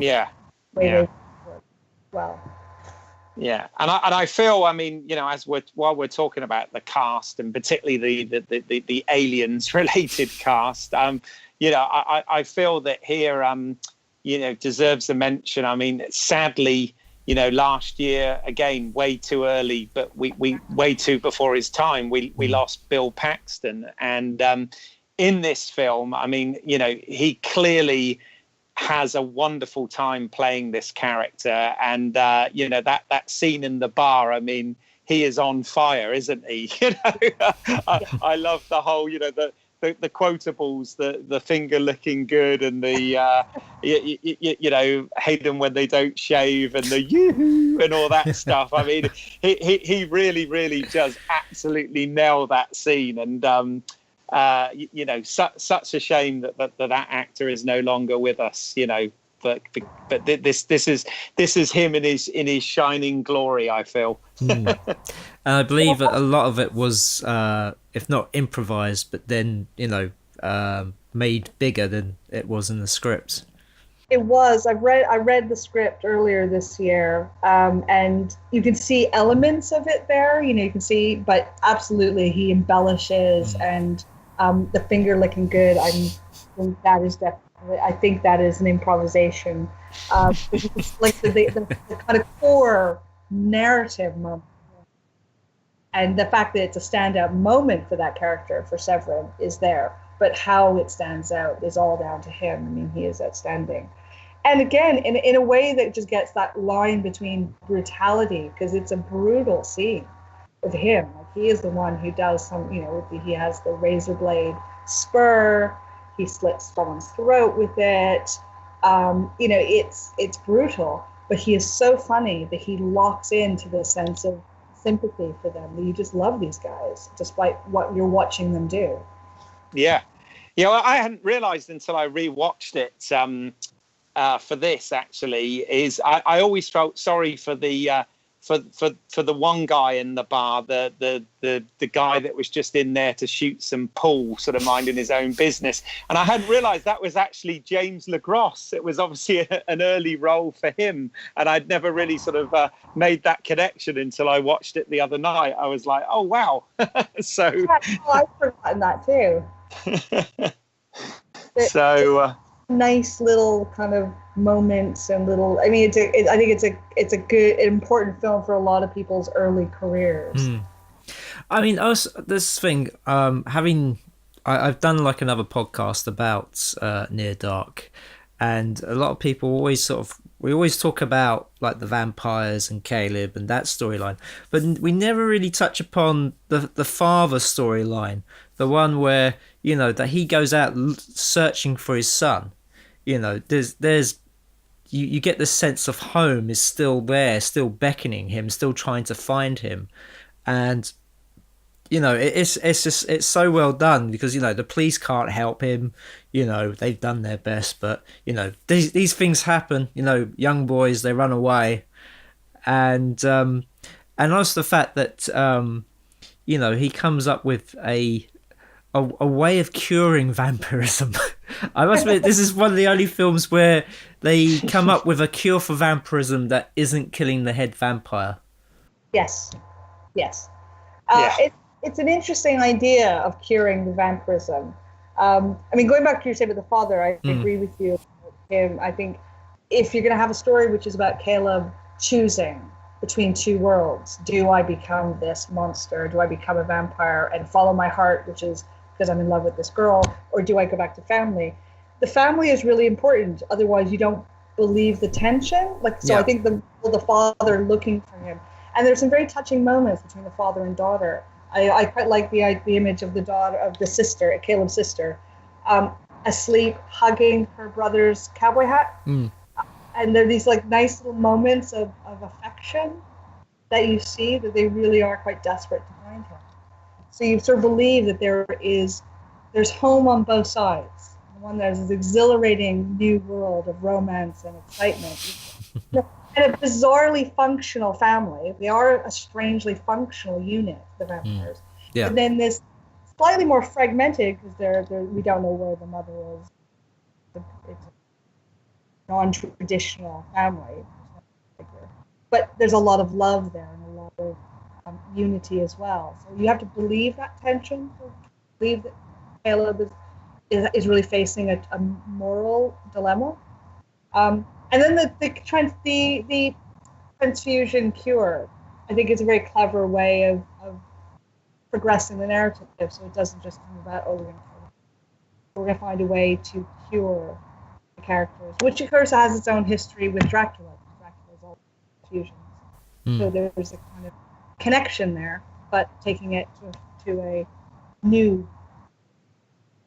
Yeah, and I feel, I mean, while we're talking about the cast and particularly the Aliens related cast, I feel that here, deserves a mention. I mean, sadly, last year again, way too early, but we way too before his time. We lost Bill Paxton, and in this film, I mean, he clearly has a wonderful time playing this character, and that scene in the bar, I mean, he is on fire, isn't he? I love the whole the quotables, the finger looking good, and the hate them when they don't shave, and the yoo and all that stuff. I mean, he really does absolutely nail that scene, and such a shame that actor is no longer with us, but this is him in his shining glory, I feel. And I believe a lot of it was, if not improvised, but then made bigger than it was in the script. It was. I read the script earlier this year, and you can see elements of it there. You can see, but absolutely he embellishes and. The finger licking good. I think that is definitely. I think that is an improvisation. It's like the kind of core narrative moment, and the fact that it's a standout moment for that character for Severin is there. But how it stands out is all down to him. I mean, he is outstanding. And again, in a way that just gets that line between brutality, because it's a brutal scene with him. Like, he is the one who does some, he has the razor blade spur, he slits someone's throat with it. It's brutal, but he is so funny that he locks into the sense of sympathy for them. You just love these guys, despite what you're watching them do. Yeah. Well, I hadn't realised until I rewatched it for this, actually, is I always felt sorry for the for the one guy in the bar, the guy that was just in there to shoot some pool, sort of minding his own business. And I hadn't realised that was actually James LaGrosse. It was obviously an early role for him, and I'd never really sort of made that connection until I watched it the other night. I was like, oh wow! So I've forgotten that too. So nice little kind of moments and little. I mean, I think it's a good, important film for a lot of people's early careers. I mean, this thing, I've done like another podcast about Near Dark, and a lot of people we always talk about like the vampires and Caleb and that storyline, but we never really touch upon the father storyline, the one where, that he goes out searching for his son. There's you get the sense of home is still there, still beckoning him, still trying to find him. And it's so well done, because the police can't help him. They've done their best, but these things happen. Young boys, they run away, and also the fact that he comes up with a way of curing vampirism. I must admit, this is one of the only films where they come up with a cure for vampirism that isn't killing the head vampire. Yes. Yeah. It's an interesting idea of curing the vampirism. I mean, going back to your statement with the father, I agree with you. I think if you're going to have a story which is about Caleb choosing between two worlds, do I become this monster? Do I become a vampire and follow my heart, which is because I'm in love with this girl, or do I go back to family? The family is really important. Otherwise, you don't believe the tension. I think the father looking for him, and there's some very touching moments between the father and daughter. I quite like the image of the daughter, of the sister, Caleb's sister, asleep, hugging her brother's cowboy hat. And there are these like nice little moments of affection that you see, that they really are quite desperate to find him. So you sort of believe that there's home on both sides. One, there's this exhilarating new world of romance and excitement. And a bizarrely functional family. They are a strangely functional unit, the vampires. Yeah. But then this slightly more fragmented, because we don't know where the mother is. It's a non-traditional family. But there's a lot of love there and a lot of unity as well. So you have to believe that tension, believe that Caleb is really facing a moral dilemma. And then the transfusion cure, I think, is a very clever way of progressing the narrative, so it doesn't just come about, we're going to find a way to cure the characters, which of course has its own history with Dracula. Dracula is all transfusions. So there's a kind of connection there, but taking it to a new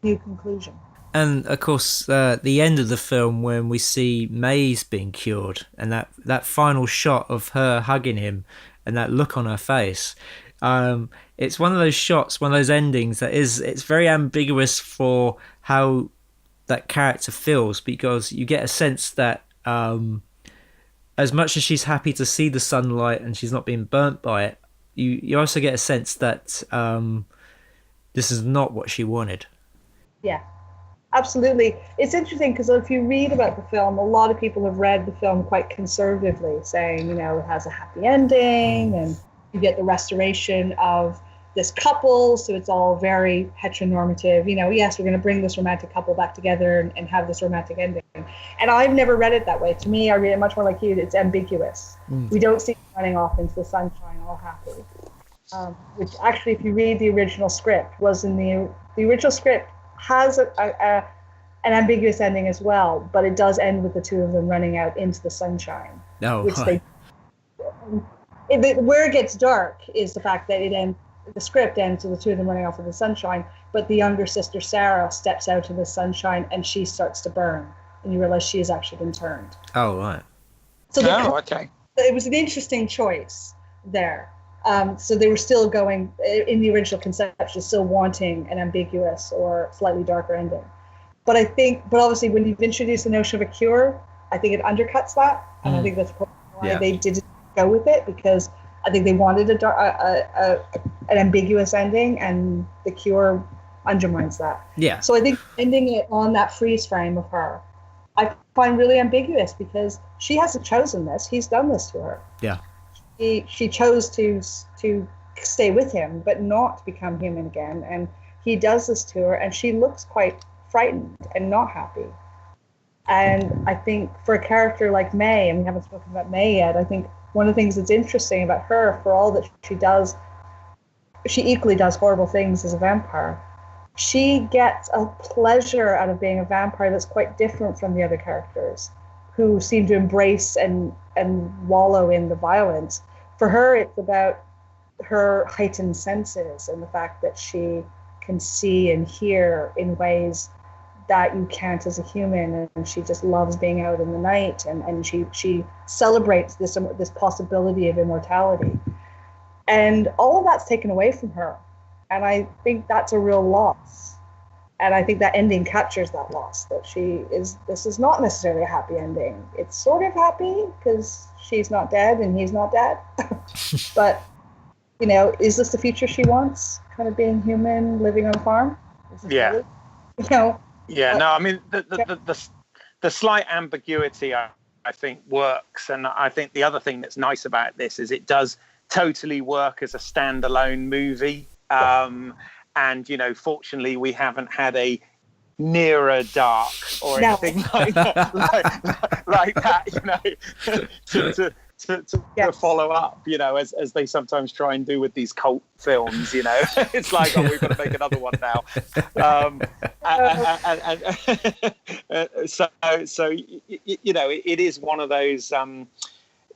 conclusion. And of course, the end of the film, when we see Maze being cured, and that final shot of her hugging him, and that look on her face, it's one of those shots, one of those endings it's very ambiguous for how that character feels, because you get a sense that as much as she's happy to see the sunlight and she's not being burnt by it, you also get a sense that this is not what she wanted. Yeah. Absolutely. It's interesting because if you read about the film, a lot of people have read the film quite conservatively, saying, it has a happy ending and you get the restoration of this couple. So it's all very heteronormative. Yes, we're going to bring this romantic couple back together and have this romantic ending. And I've never read it that way. To me, I read it much more like you. It's ambiguous. We don't see them running off into the sunshine all happy. Which actually, if you read the original script, was in the original script has an ambiguous ending as well, but it does end with the two of them running out into the sunshine. No, which where it gets dark is the fact that the script ends with the two of them running off in the sunshine, but the younger sister Sarah steps out in the sunshine and she starts to burn, and you realize she has actually been turned. Oh, right. So okay. It was an interesting choice there. So they were still going, in the original conception, still wanting an ambiguous or slightly darker ending. But obviously when you've introduced the notion of a cure, I think it undercuts that. And I think that's probably why they didn't go with it, because I think they wanted an ambiguous ending, and the cure undermines that. Yeah. So I think ending it on that freeze frame of her, I find really ambiguous, because she hasn't chosen this. He's done this to her. Yeah. She chose to stay with him, but not become human again. And he does this to her, and she looks quite frightened and not happy. And I think for a character like May, and we haven't spoken about May yet, I think one of the things that's interesting about her, for all that she does, she equally does horrible things as a vampire. She gets a pleasure out of being a vampire that's quite different from the other characters, who seem to embrace and wallow in the violence. For her, it's about her heightened senses and the fact that she can see and hear in ways that you can't as a human, and she just loves being out in the night, and she celebrates this possibility of immortality. And all of that's taken away from her, and I think that's a real loss. And I think that ending captures that loss, that this is not necessarily a happy ending. It's sort of happy because she's not dead and he's not dead. But, is this the future she wants? Kind of being human, living on a farm? Yeah. Really? Yeah, no, I mean, the slight ambiguity, I think, works. And I think the other thing that's nice about this is it does totally work as a standalone movie. And, fortunately, we haven't had a nearer dark or anything like that, to follow up, as they sometimes try and do with these cult films, It's like, we've got to make another one now. So it is one of those,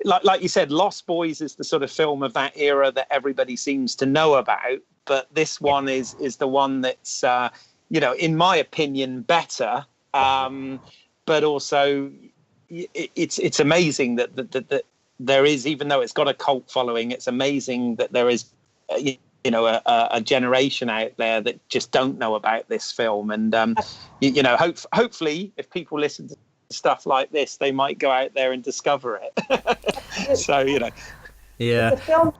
like you said, Lost Boys is the sort of film of that era that everybody seems to know about. But this one is the one that's, in my opinion, better. But also, it's amazing that there is, even though it's got a cult following, it's amazing that there is, a generation out there that just don't know about this film. And, hopefully, if people listen to stuff like this, they might go out there and discover it. So, Yeah. The film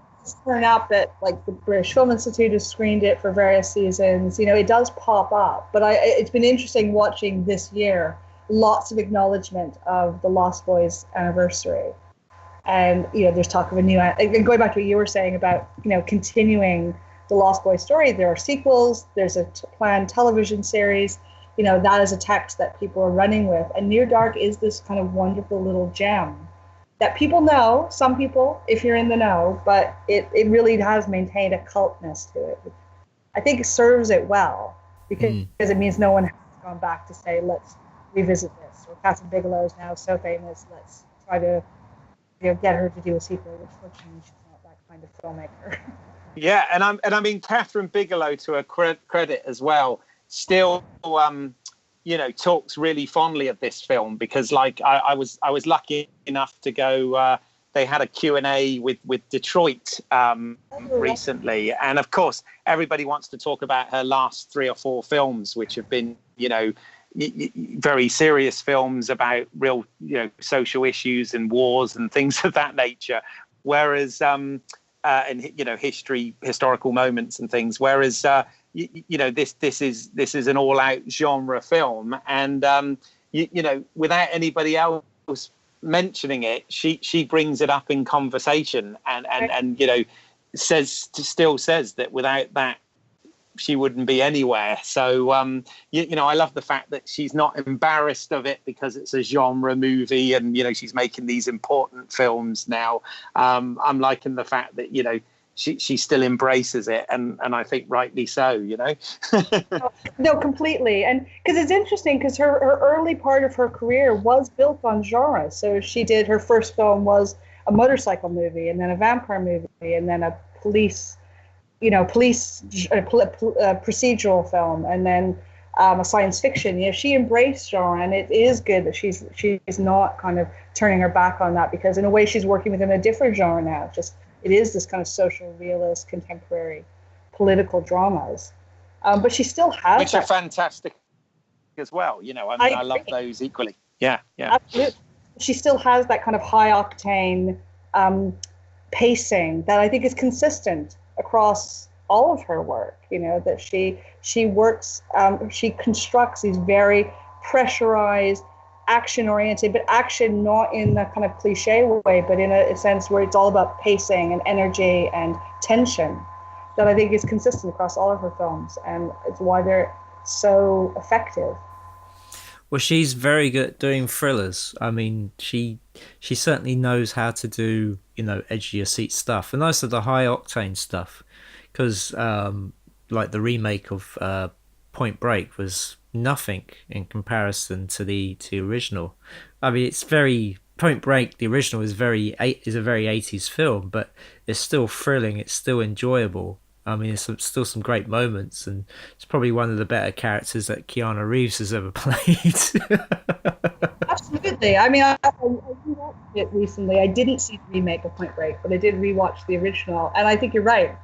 turn out that, like, the British Film Institute has screened it for various seasons. It does pop up. But it's been interesting watching this year lots of acknowledgement of the Lost Boys anniversary. And, there's talk of a new, and going back to what you were saying about, continuing the Lost Boys story, there are sequels, there's a planned television series, that is a text that people are running with. And Near Dark is this kind of wonderful little gem that people know, some people, if you're in the know, but it really has maintained a cultness to it. I think it serves it well, because it means no one has gone back to say, let's revisit this, or Catherine Bigelow is now so famous, let's try to get her to do a sequel, which fortunately she's not that kind of filmmaker. Yeah, and I mean Catherine Bigelow, to her credit as well, still talks really fondly of this film, because like I was lucky enough to go. They had a Q&A with Detroit recently, and of course everybody wants to talk about her last 3 or 4 films, which have been very serious films about real social issues and wars and things of that nature, whereas and historical moments and things, whereas this is an all-out genre film, and without anybody else mentioning it, she brings it up in conversation, and still says that without that she wouldn't be anywhere. So I love the fact that she's not embarrassed of it because it's a genre movie, and she's making these important films now. I'm liking the fact that she still embraces it, and I think rightly so, you know. No, completely. And because it's interesting, because her early part of her career was built on genre. So she did, her first film was a motorcycle movie, and then a vampire movie, and then a procedural film, and then a science fiction. You know, she embraced genre, and it is good that she's not kind of turning her back on that, because in a way she's working within a different genre now. Just it is this kind of social realist, contemporary, political dramas. But she still has which are fantastic as well. You know, I love those equally. Yeah. Absolutely. She still has that kind of high octane pacing that I think is consistent across all of her work. You know, that she works, she constructs these very pressurized, action-oriented, but action not in the kind of cliche way, but in a sense where it's all about pacing and energy and tension, that I think is consistent across all of her films, and it's why they're so effective. Well, she's very good at doing thrillers. I mean, she certainly knows how to do, you know, edge of your seat stuff, and also the high octane stuff, because like the remake of Point Break was nothing in comparison to the original. I mean, it's very Point Break. The original is a very 80s film, but it's still thrilling. It's still enjoyable. I mean, there's still some great moments, and it's probably one of the better characters that Keanu Reeves has ever played. Absolutely. I mean, I rewatched it recently. I didn't see the remake of Point Break, but I did rewatch the original, and I think you're right.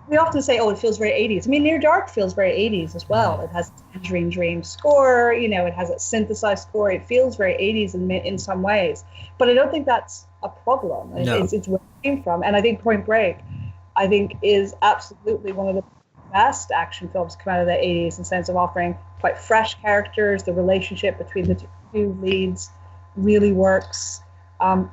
We often say, oh, it feels very 80s. I mean, Near Dark feels very 80s as well. It has a Tangerine Dream score, you know, it has a synthesized score. It feels very 80s in some ways, but I don't think that's a problem. No. It's where it came from, and I think Point Break, I think, is absolutely one of the best action films to come out of the 80s in the sense of offering quite fresh characters. The relationship between the two leads really works.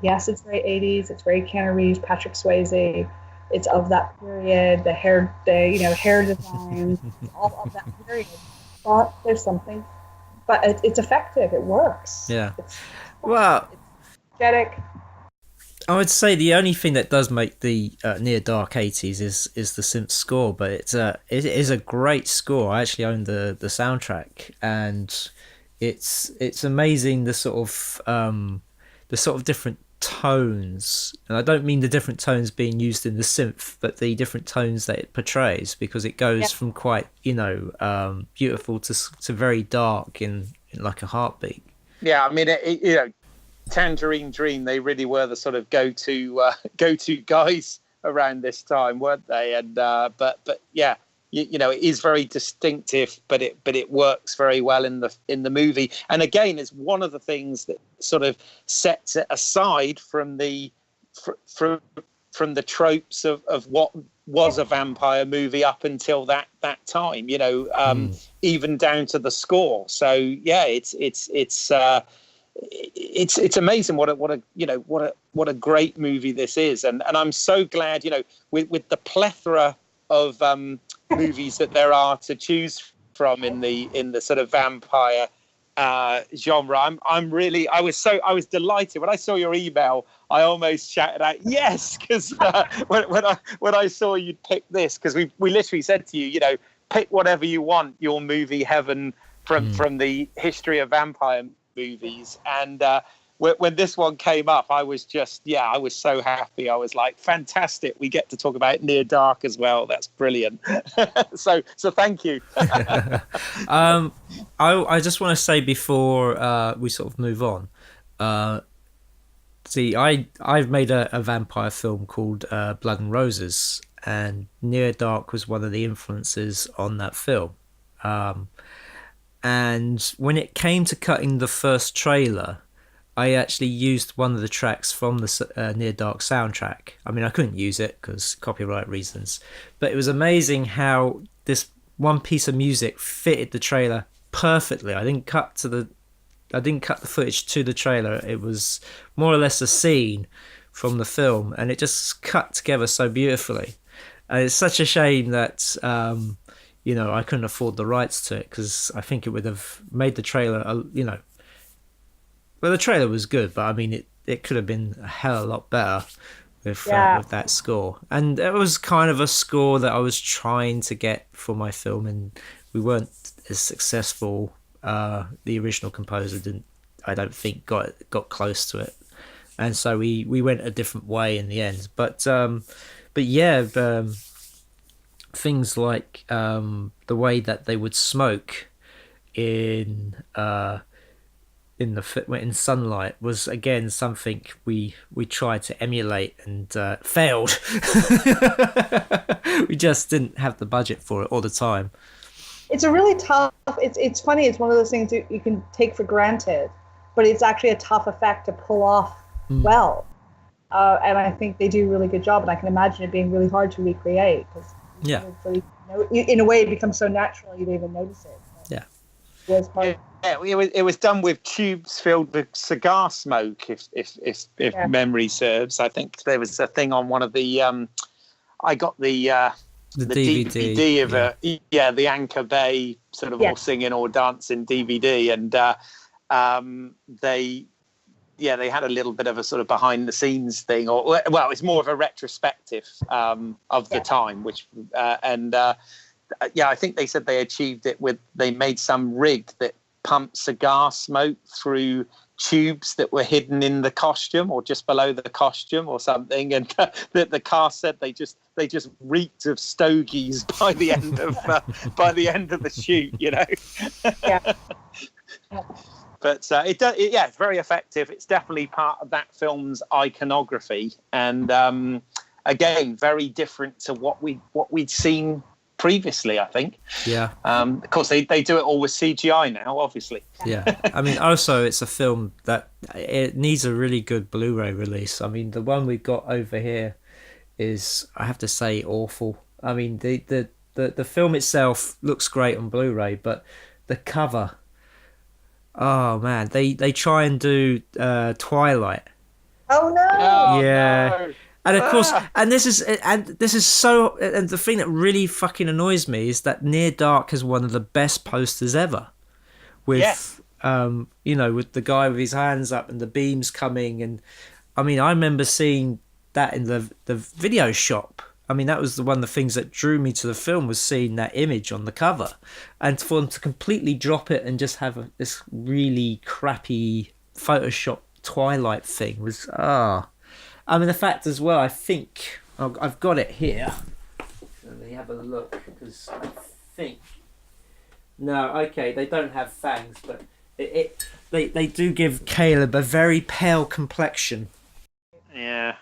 Yes, it's very 80s. It's very Keanu Reeves, Patrick Swayze. It's of that period. The hair design, all of that period. But there's something. But it's effective. It works. Yeah. It's energetic. I would say the only thing that does make the Near Dark 80s is the synth score, but it is a great score. I actually own the soundtrack, and it's amazing the sort of different tones, and I don't mean the different tones being used in the synth, but the different tones that it portrays, because it goes from quite, you know, beautiful to very dark in like a heartbeat. Yeah, I mean, you know, Tangerine Dream, they really were the sort of go-to guys around this time, weren't they? And but yeah, you know, it is very distinctive, but it works very well in the movie. And again, it's one of the things that sort of sets it aside from the tropes of what was a vampire movie up until that time. You know, even down to the score. So yeah, it's amazing what a great movie this is, and I'm so glad, you know, with the plethora of movies that there are to choose from in the sort of vampire genre. I was delighted when I saw your email. I almost shouted out yes, because when I saw you'd pick this, because we literally said to you, you know, pick whatever you want, your movie heaven from the history of vampire movies. And when this one came up, I was so happy. I was like, fantastic, we get to talk about Near Dark as well. That's brilliant. so thank you. I just want to say before we sort of move on, I've made a vampire film called Blood and Roses, and Near Dark was one of the influences on that film. And when it came to cutting the first trailer, I actually used one of the tracks from the Near Dark soundtrack. I mean, I couldn't use it because copyright reasons, but it was amazing how this one piece of music fitted the trailer perfectly. I didn't cut the footage to the trailer. It was more or less a scene from the film, and it just cut together so beautifully. And it's such a shame that you know, I couldn't afford the rights to it, because I think it would have made the trailer, you know, well, the trailer was good, but I mean, it could have been a hell of a lot better with that score. And it was kind of a score that I was trying to get for my film, and we weren't as successful. The original composer I don't think got close to it, and so we went a different way in the end. But yeah, things like the way that they would smoke in sunlight was again something we tried to emulate and failed. We just didn't have the budget for it all the time. It's a really tough. It's funny. It's one of those things that you can take for granted, but it's actually a tough effect to pull off well. And I think they do a really good job. And I can imagine it being really hard to recreate because in a way it becomes so natural you don't even notice it. It was done with tubes filled with cigar smoke. If memory serves, I think there was a thing on one of the. I got the DVD of the Anchor Bay sort of all singing or dancing DVD, and they had a little bit of a sort of behind the scenes thing, or it's more of a retrospective of the time, which I think they said they achieved it they made some rig that pumped cigar smoke through tubes that were hidden in the costume or just below the costume or something, and the cast said they just reeked of stogies by the end of the shoot, you know. But it's very effective. It's definitely part of that film's iconography, and again, very different to what we'd seen previously, I think. Of course they do it all with CGI now, obviously. I mean, also it's a film that it needs a really good Blu-ray release. I mean, the one we've got over here is, I have to say, awful. I mean, the film itself looks great on Blu-ray, but the cover, oh man, they try and do Twilight. Oh no. No. And of course, and this is so. And the thing that really fucking annoys me is that Near Dark has one of the best posters ever, with with the guy with his hands up and the beams coming. And I mean, I remember seeing that in the video shop. I mean, that was one of the things that drew me to the film, was seeing that image on the cover, and for them to completely drop it and just have this really crappy Photoshop Twilight thing was I mean, the fact as well, I think I've got it here. Let me have a look, because I think they don't have fangs, but they do give Caleb a very pale complexion. Yeah.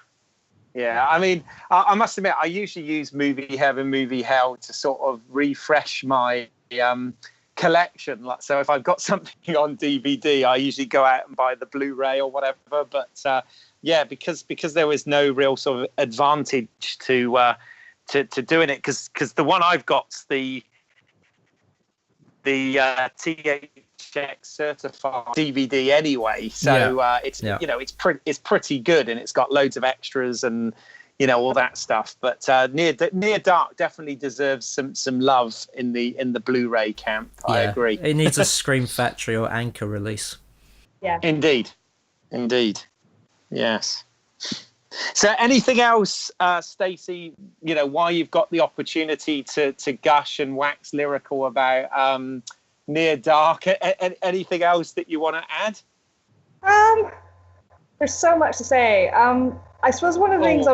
I mean, I must admit, I usually use Movie Heaven, Movie Hell to sort of refresh my collection. So if I've got something on DVD, I usually go out and buy the Blu-ray or whatever. But because there was no real sort of advantage to doing it, because the one I've got's the THX certified DVD anyway, so it's pretty good, and it's got loads of extras and all that stuff. But Near Dark definitely deserves some love in the Blu-ray camp. I agree. It needs a Scream Factory or Anchor release. Yeah. Indeed. Yes. So anything else, Stacey, why you've got the opportunity to gush and wax lyrical about Near Dark? Anything else that you want to add? There's so much to say. I suppose one of the things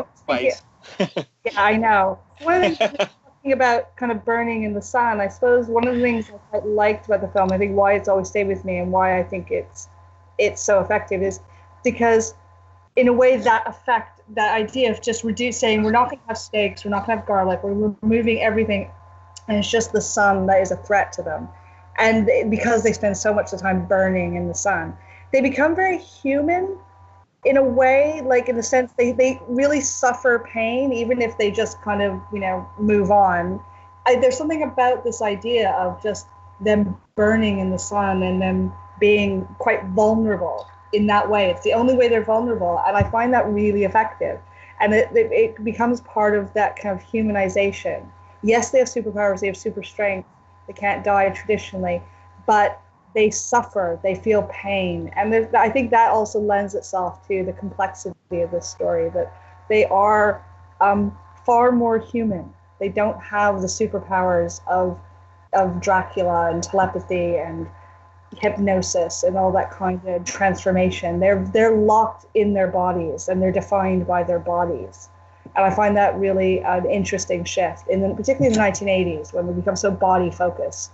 I know. One of the things talking about kind of burning in the sun, I suppose one of the things I quite liked about the film, I think why it's always stayed with me and why I think it's so effective, is because in a way that idea of just saying we're not going to have steaks, we're not going to have garlic, we're removing everything, and it's just the sun that is a threat to them. And because they spend so much of the time burning in the sun, they become very human in a way, like in the sense they really suffer pain, even if they just kind of, move on. There's something about this idea of just them burning in the sun and them being quite vulnerable in that way. It's the only way they're vulnerable, and I find that really effective. And it becomes part of that kind of humanization. Yes, they have superpowers, they have super strength, they can't die traditionally, but they suffer, they feel pain. And I think that also lends itself to the complexity of this story, that They are far more human. They don't have the superpowers of Dracula and telepathy and hypnosis and all that kind of transformation. They're locked in their bodies and they're defined by their bodies. And I find that really an interesting shift, particularly in the 1980s, when we become so body focused.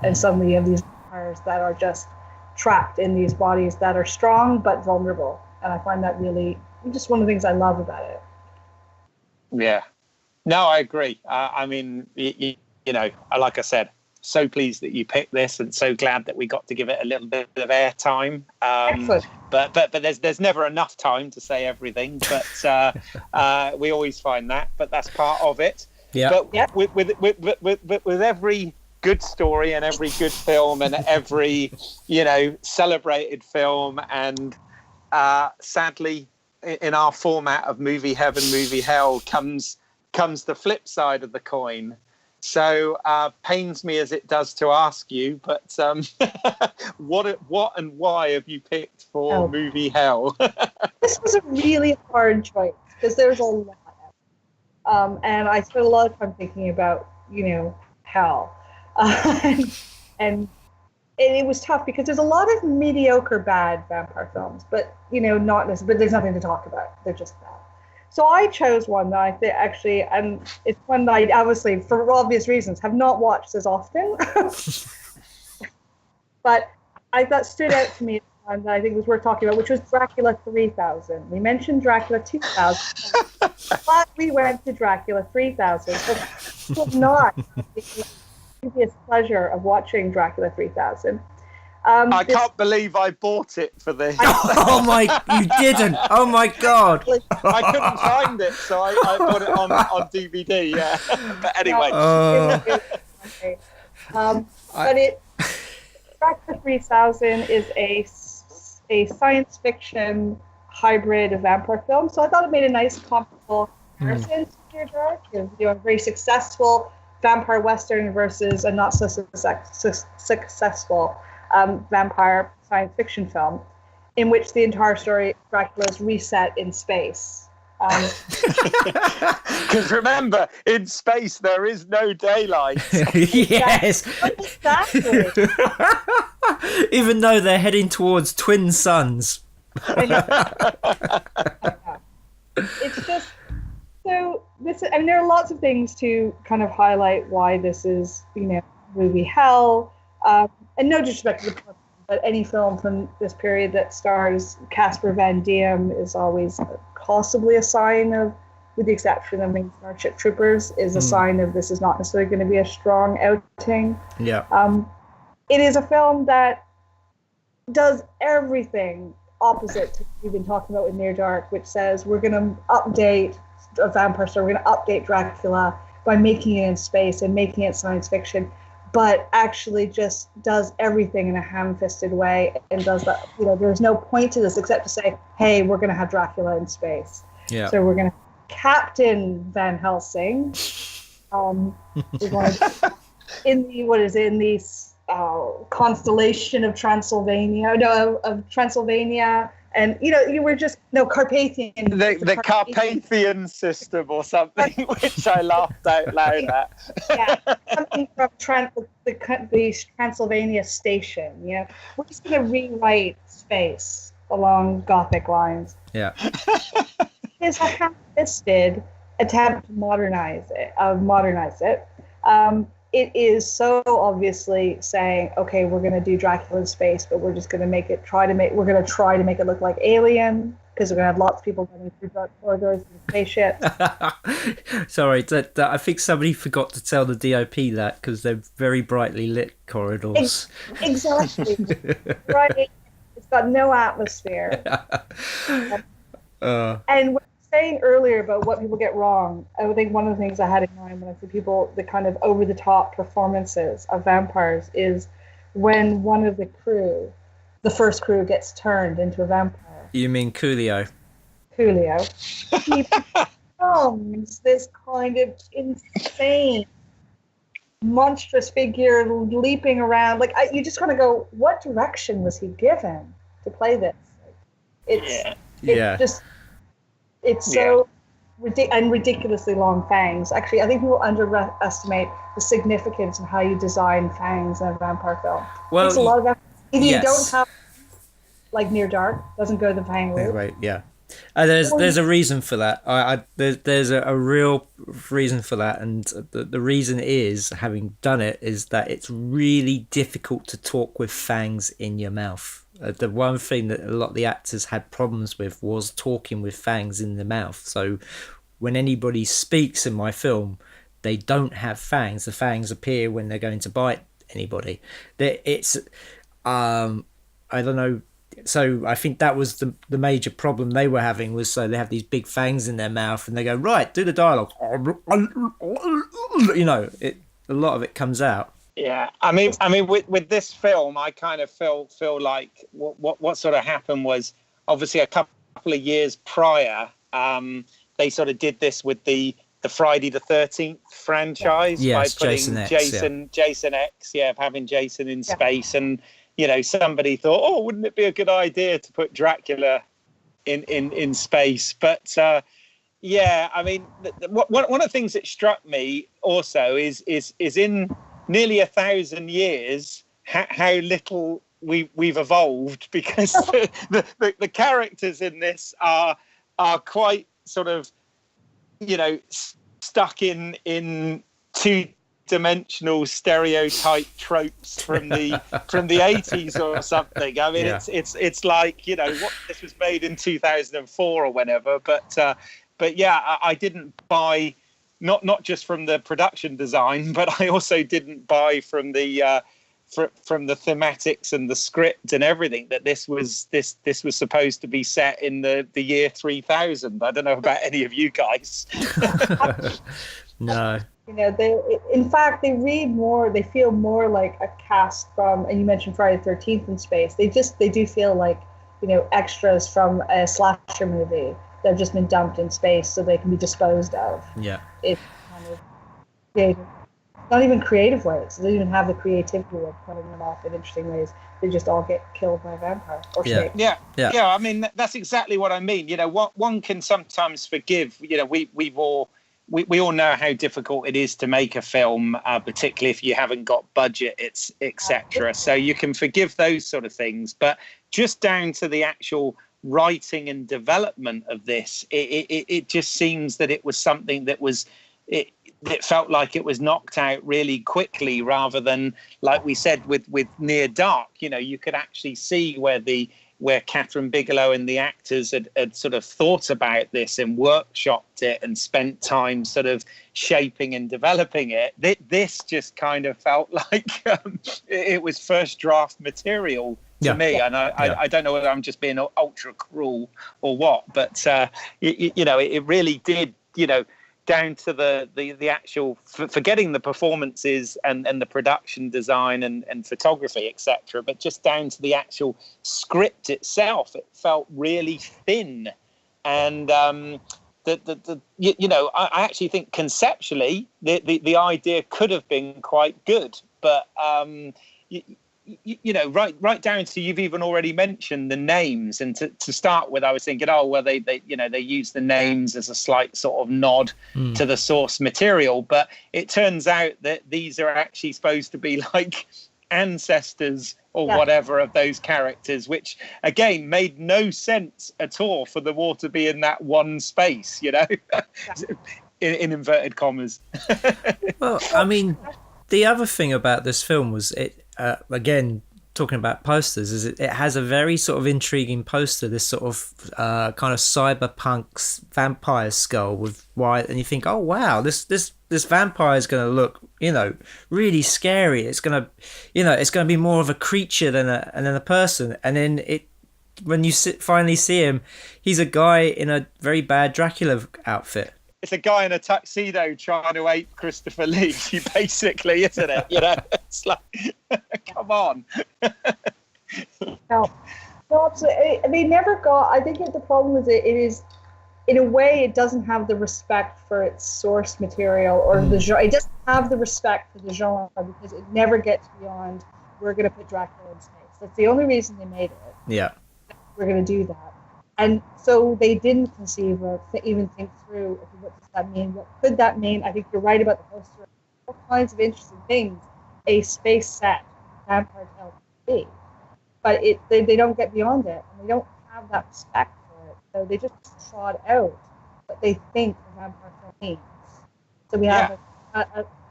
And suddenly you have these vampires that are just trapped in these bodies that are strong but vulnerable. And I find that really just one of the things I love about it. Yeah. No, I agree. I mean, you know, like I said, so pleased that you picked this and so glad that we got to give it a little bit of airtime. Excellent. But there's never enough time to say everything. But we always find that. But that's part of it. Yeah. But with every good story and every good film and every, you know, celebrated film, and sadly, in our format of movie heaven, movie hell, comes the flip side of the coin. So pains me as it does to ask you, but what and why have you picked for movie hell? This was a really hard choice because there's a lot of it. And I spent a lot of time thinking about, you know, hell. And it was tough because there's a lot of mediocre bad vampire films, but, you know, but there's nothing to talk about. They're just bad. So I chose one that I think actually, and it's one that I obviously, for obvious reasons, have not watched as often. But that stood out to me, and I think was worth talking about, which was Dracula 3000. We mentioned Dracula 2000, but we went to Dracula 3000. So not the previous pleasure of watching Dracula 3000. I can't believe I bought it for this. Oh my! You didn't! Oh my God! I couldn't find it, so I bought it on DVD. Yeah, but anyway. Dracula 3000 is a science fiction hybrid vampire film, so I thought it made a nice comparable comparison to Near Dark. You know, a very successful vampire western versus a not so successful vampire science fiction film, in which the entire story Dracula is reset in space. Because remember, in space there is no daylight. Yes. Exactly. Even though they're heading towards twin suns. I know. It's just so this. I mean, there are lots of things to kind of highlight why this is, you know, movie hell. And no disrespect to the person, but any film from this period that stars Casper Van Diem is always possibly a sign of, with the exception of Starship Troopers, is a sign of this is not necessarily going to be a strong outing. Yeah. It is a film that does everything opposite to what we've been talking about with Near Dark, which says we're going to update a vampire story, we're going to update Dracula by making it in space and making it science fiction, but actually just does everything in a ham-fisted way and does that. You know, there's no point to this except to say, hey, we're going to have Dracula in space. Yeah. So we're going to Captain Van Helsing. We're going to, in the constellation of Transylvania. No, of Transylvania. And, you know, you were just, no, Carpathian. The Carpathian system or something, which I laughed out loud at. Yeah, something from the Transylvania station, you know. We're just going to rewrite space along Gothic lines. Yeah. It's a half-fisted attempt to modernize it. It is so obviously saying, okay, we're going to do Dracula in space, but we're just going to try to make it look like Alien, because we're going to have lots of people running through dark corridors and spaceships. Sorry, I think somebody forgot to tell the DOP that, because they're very brightly lit corridors. Exactly. Right. It's got no atmosphere. And what saying earlier about what people get wrong, I would think one of the things I had in mind when I see people, the kind of over-the-top performances of vampires, is when one of the crew, the first crew, gets turned into a vampire. You mean Coolio? Coolio. He becomes this kind of insane, monstrous figure leaping around. Like, you just kind of go, what direction was he given to play this? It's so and ridiculously long fangs. Actually, I think people underestimate the significance of how you design fangs in a vampire film. Well, it takes a lot of effort. Either yes. you don't have, like Near Dark, doesn't go the fang route. Right, yeah. There's a reason for that. There's a real reason for that, and the reason is, having done it, is that it's really difficult to talk with fangs in your mouth. The one thing that a lot of the actors had problems with was talking with fangs in the mouth. So when anybody speaks in my film, they don't have fangs. The fangs appear when they're going to bite anybody. It's I don't know. So I think that was the major problem they were having, was so they have these big fangs in their mouth and they go, right, do the dialogue. You know, a lot of it comes out. Yeah, I mean, with this film, I kind of feel like what sort of happened was, obviously a couple of years prior, they sort of did this with the Friday the 13th franchise, yes, by putting Jason X, having Jason in space, and you know, somebody thought, oh, wouldn't it be a good idea to put Dracula in space? But I mean, one of the things that struck me also is in nearly 1,000 years how little we've evolved, because the characters in this are quite sort of, you know, stuck in two-dimensional stereotype tropes from the 80s or something. I mean, it's like, you know, what, this was made in 2004 or whenever, but yeah, I didn't buy, not just from the production design, but I also didn't buy from the thematics and the script and everything, that this was supposed to be set in the year 3000. I don't know about any of you guys. No. You know, in fact, they feel more like a cast from, and you mentioned Friday the 13th in space. They do feel like, you know, extras from a slasher movie that have just been dumped in space so they can be disposed of. Yeah. It's kind of creative, not even creative ways. They don't even have the creativity of putting them off in interesting ways. They just all get killed by a vampire or snake. Yeah. I mean, that's exactly what I mean. You know, what one can sometimes forgive. You know, we all know how difficult it is to make a film, particularly if you haven't got budget, etc. So you can forgive those sort of things, but just down to the actual writing and development of this, it just seems that it was something that was it felt like it was knocked out really quickly, rather than, like we said with Near Dark, you know, you could actually see where Catherine Bigelow and the actors had sort of thought about this and workshopped it and spent time sort of shaping and developing it. This just kind of felt like it was first draft material to me. And I don't know whether I'm just being ultra cruel or what, but you know, it really did, you know, down to the actual, forgetting the performances and the production design and photography, etc., but just down to the actual script itself, it felt really thin. And you know, I actually think conceptually the idea could have been quite good, but you know, right down to, you've even already mentioned the names, and to start with, I was thinking, oh well, they you know, they use the names as a slight sort of nod to the source material, but it turns out that these are actually supposed to be like ancestors or whatever of those characters, which again made no sense at all for them all to be in that one space, you know, in inverted commas. Well, I mean, the other thing about this film was it. Again, talking about posters, is it has a very sort of intriguing poster, this sort of kind of cyberpunk vampire skull with white, and you think, oh wow, this vampire is going to look, you know, really scary. It's going to, you know, it's going to be more of a creature than a person. And then when you finally see him, he's a guy in a very bad Dracula outfit. It's a guy in a tuxedo trying to ape Christopher Lee, basically, isn't it? You know, it's like, come on. No, absolutely. They never got. I think the problem is it is, in a way, it doesn't have the respect for its source material or the genre. It doesn't have the respect for the genre because it never gets beyond, we're going to put Dracula in space. That's the only reason they made it. Yeah. We're going to do that. And so they didn't conceive or even think through, okay, what does that mean? What could that mean? I think you're right about the poster. All kinds of interesting things. A space set, Vampire Tale could be. But they don't get beyond it, and they don't have that respect for it. So they just trot out what they think a vampire film means. So we have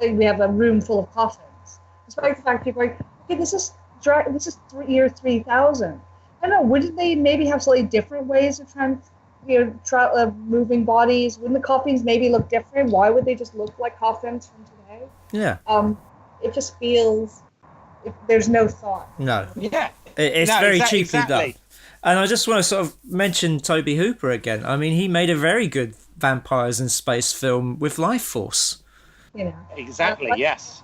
we have a room full of coffins. Despite the fact people are like, okay, this is year 3000. I don't know. Wouldn't they maybe have slightly different ways of moving bodies? Wouldn't the coffins maybe look different? Why would they just look like coffins from today? Yeah. It just feels there's no thought. No. Yeah. It's very cheaply done. And I just want to sort of mention Tobe Hooper again. I mean, he made a very good vampires in space film with Life Force. Exactly, yes.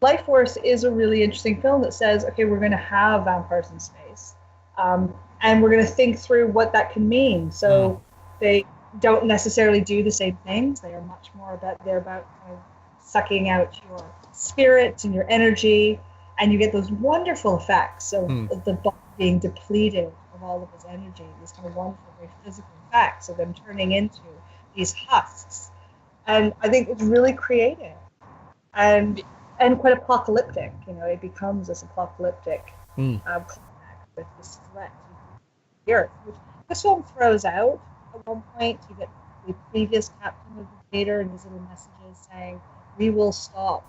Life Force is a really interesting film that says, okay, we're going to have vampires in space. And we're going to think through what that can mean. So they don't necessarily do the same things. They are much more about, they're about kind of sucking out your spirit and your energy. And you get those wonderful effects of the body being depleted of all of its energy, these kind of wonderful, very physical effects of them turning into these husks. And I think it's really creative and quite apocalyptic. It becomes this apocalyptic climax with this threat to the Earth, which this film throws out. At one point, you get the previous captain of the theater and his little messages saying, "We will stop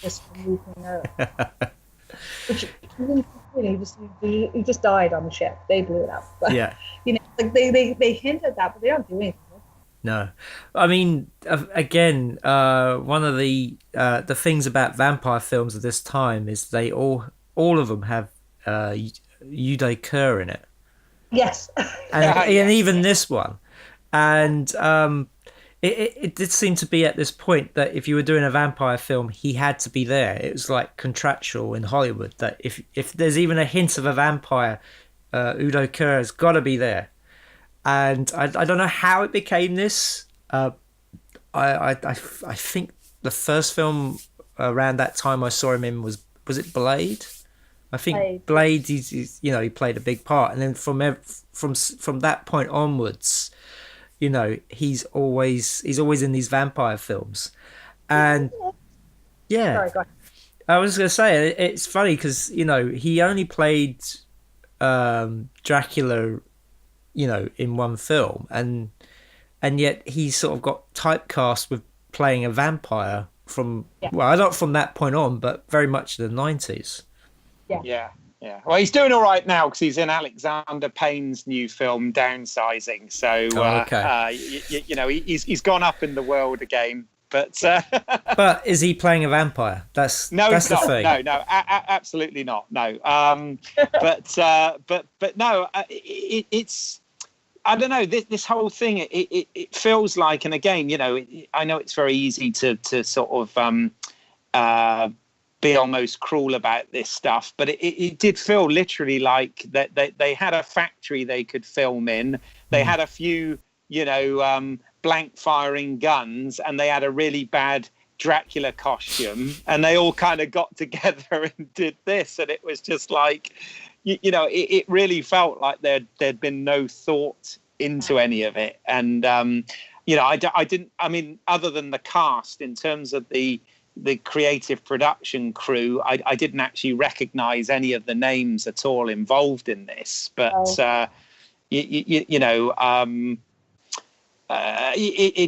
this from leaving Earth." Which he just died on the ship. They blew it up. But, they hint at that, but they don't do anything. No, I mean, again, one of the things about vampire films of this time is they all of them have Uday Kerr in it. Yes, and even this one, and it did seem to be at this point that if you were doing a vampire film, he had to be there. It was like contractual in Hollywood that if there's even a hint of a vampire, Uday Kerr has got to be there. And I don't know how it became this. I think the first film around that time I saw him in was it Blade? I think Blade. He's he played a big part, and then from that point onwards, he's always in these vampire films, and Sorry, go ahead. I was going to say it's funny because he only played Dracula. In one film, and yet he sort of got typecast with playing a vampire from not from that point on, but very much the 90s. Yeah. Well, he's doing all right now because he's in Alexander Payne's new film Downsizing. So he's gone up in the world again. But but is he playing a vampire? That's the thing. No, absolutely not. No. But no, it's. I don't know. This whole thing, it feels like, and again, I know it's very easy to sort of be almost cruel about this stuff, but it did feel literally like that they had a factory they could film in. They had a few, blank firing guns, and they had a really bad Dracula costume, and they all kind of got together and did this, and it was just like, it really felt like there'd been no thought into any of it. And I didn't, I mean, other than the cast, in terms of the creative production crew, I didn't actually recognize any of the names at all involved in this, but it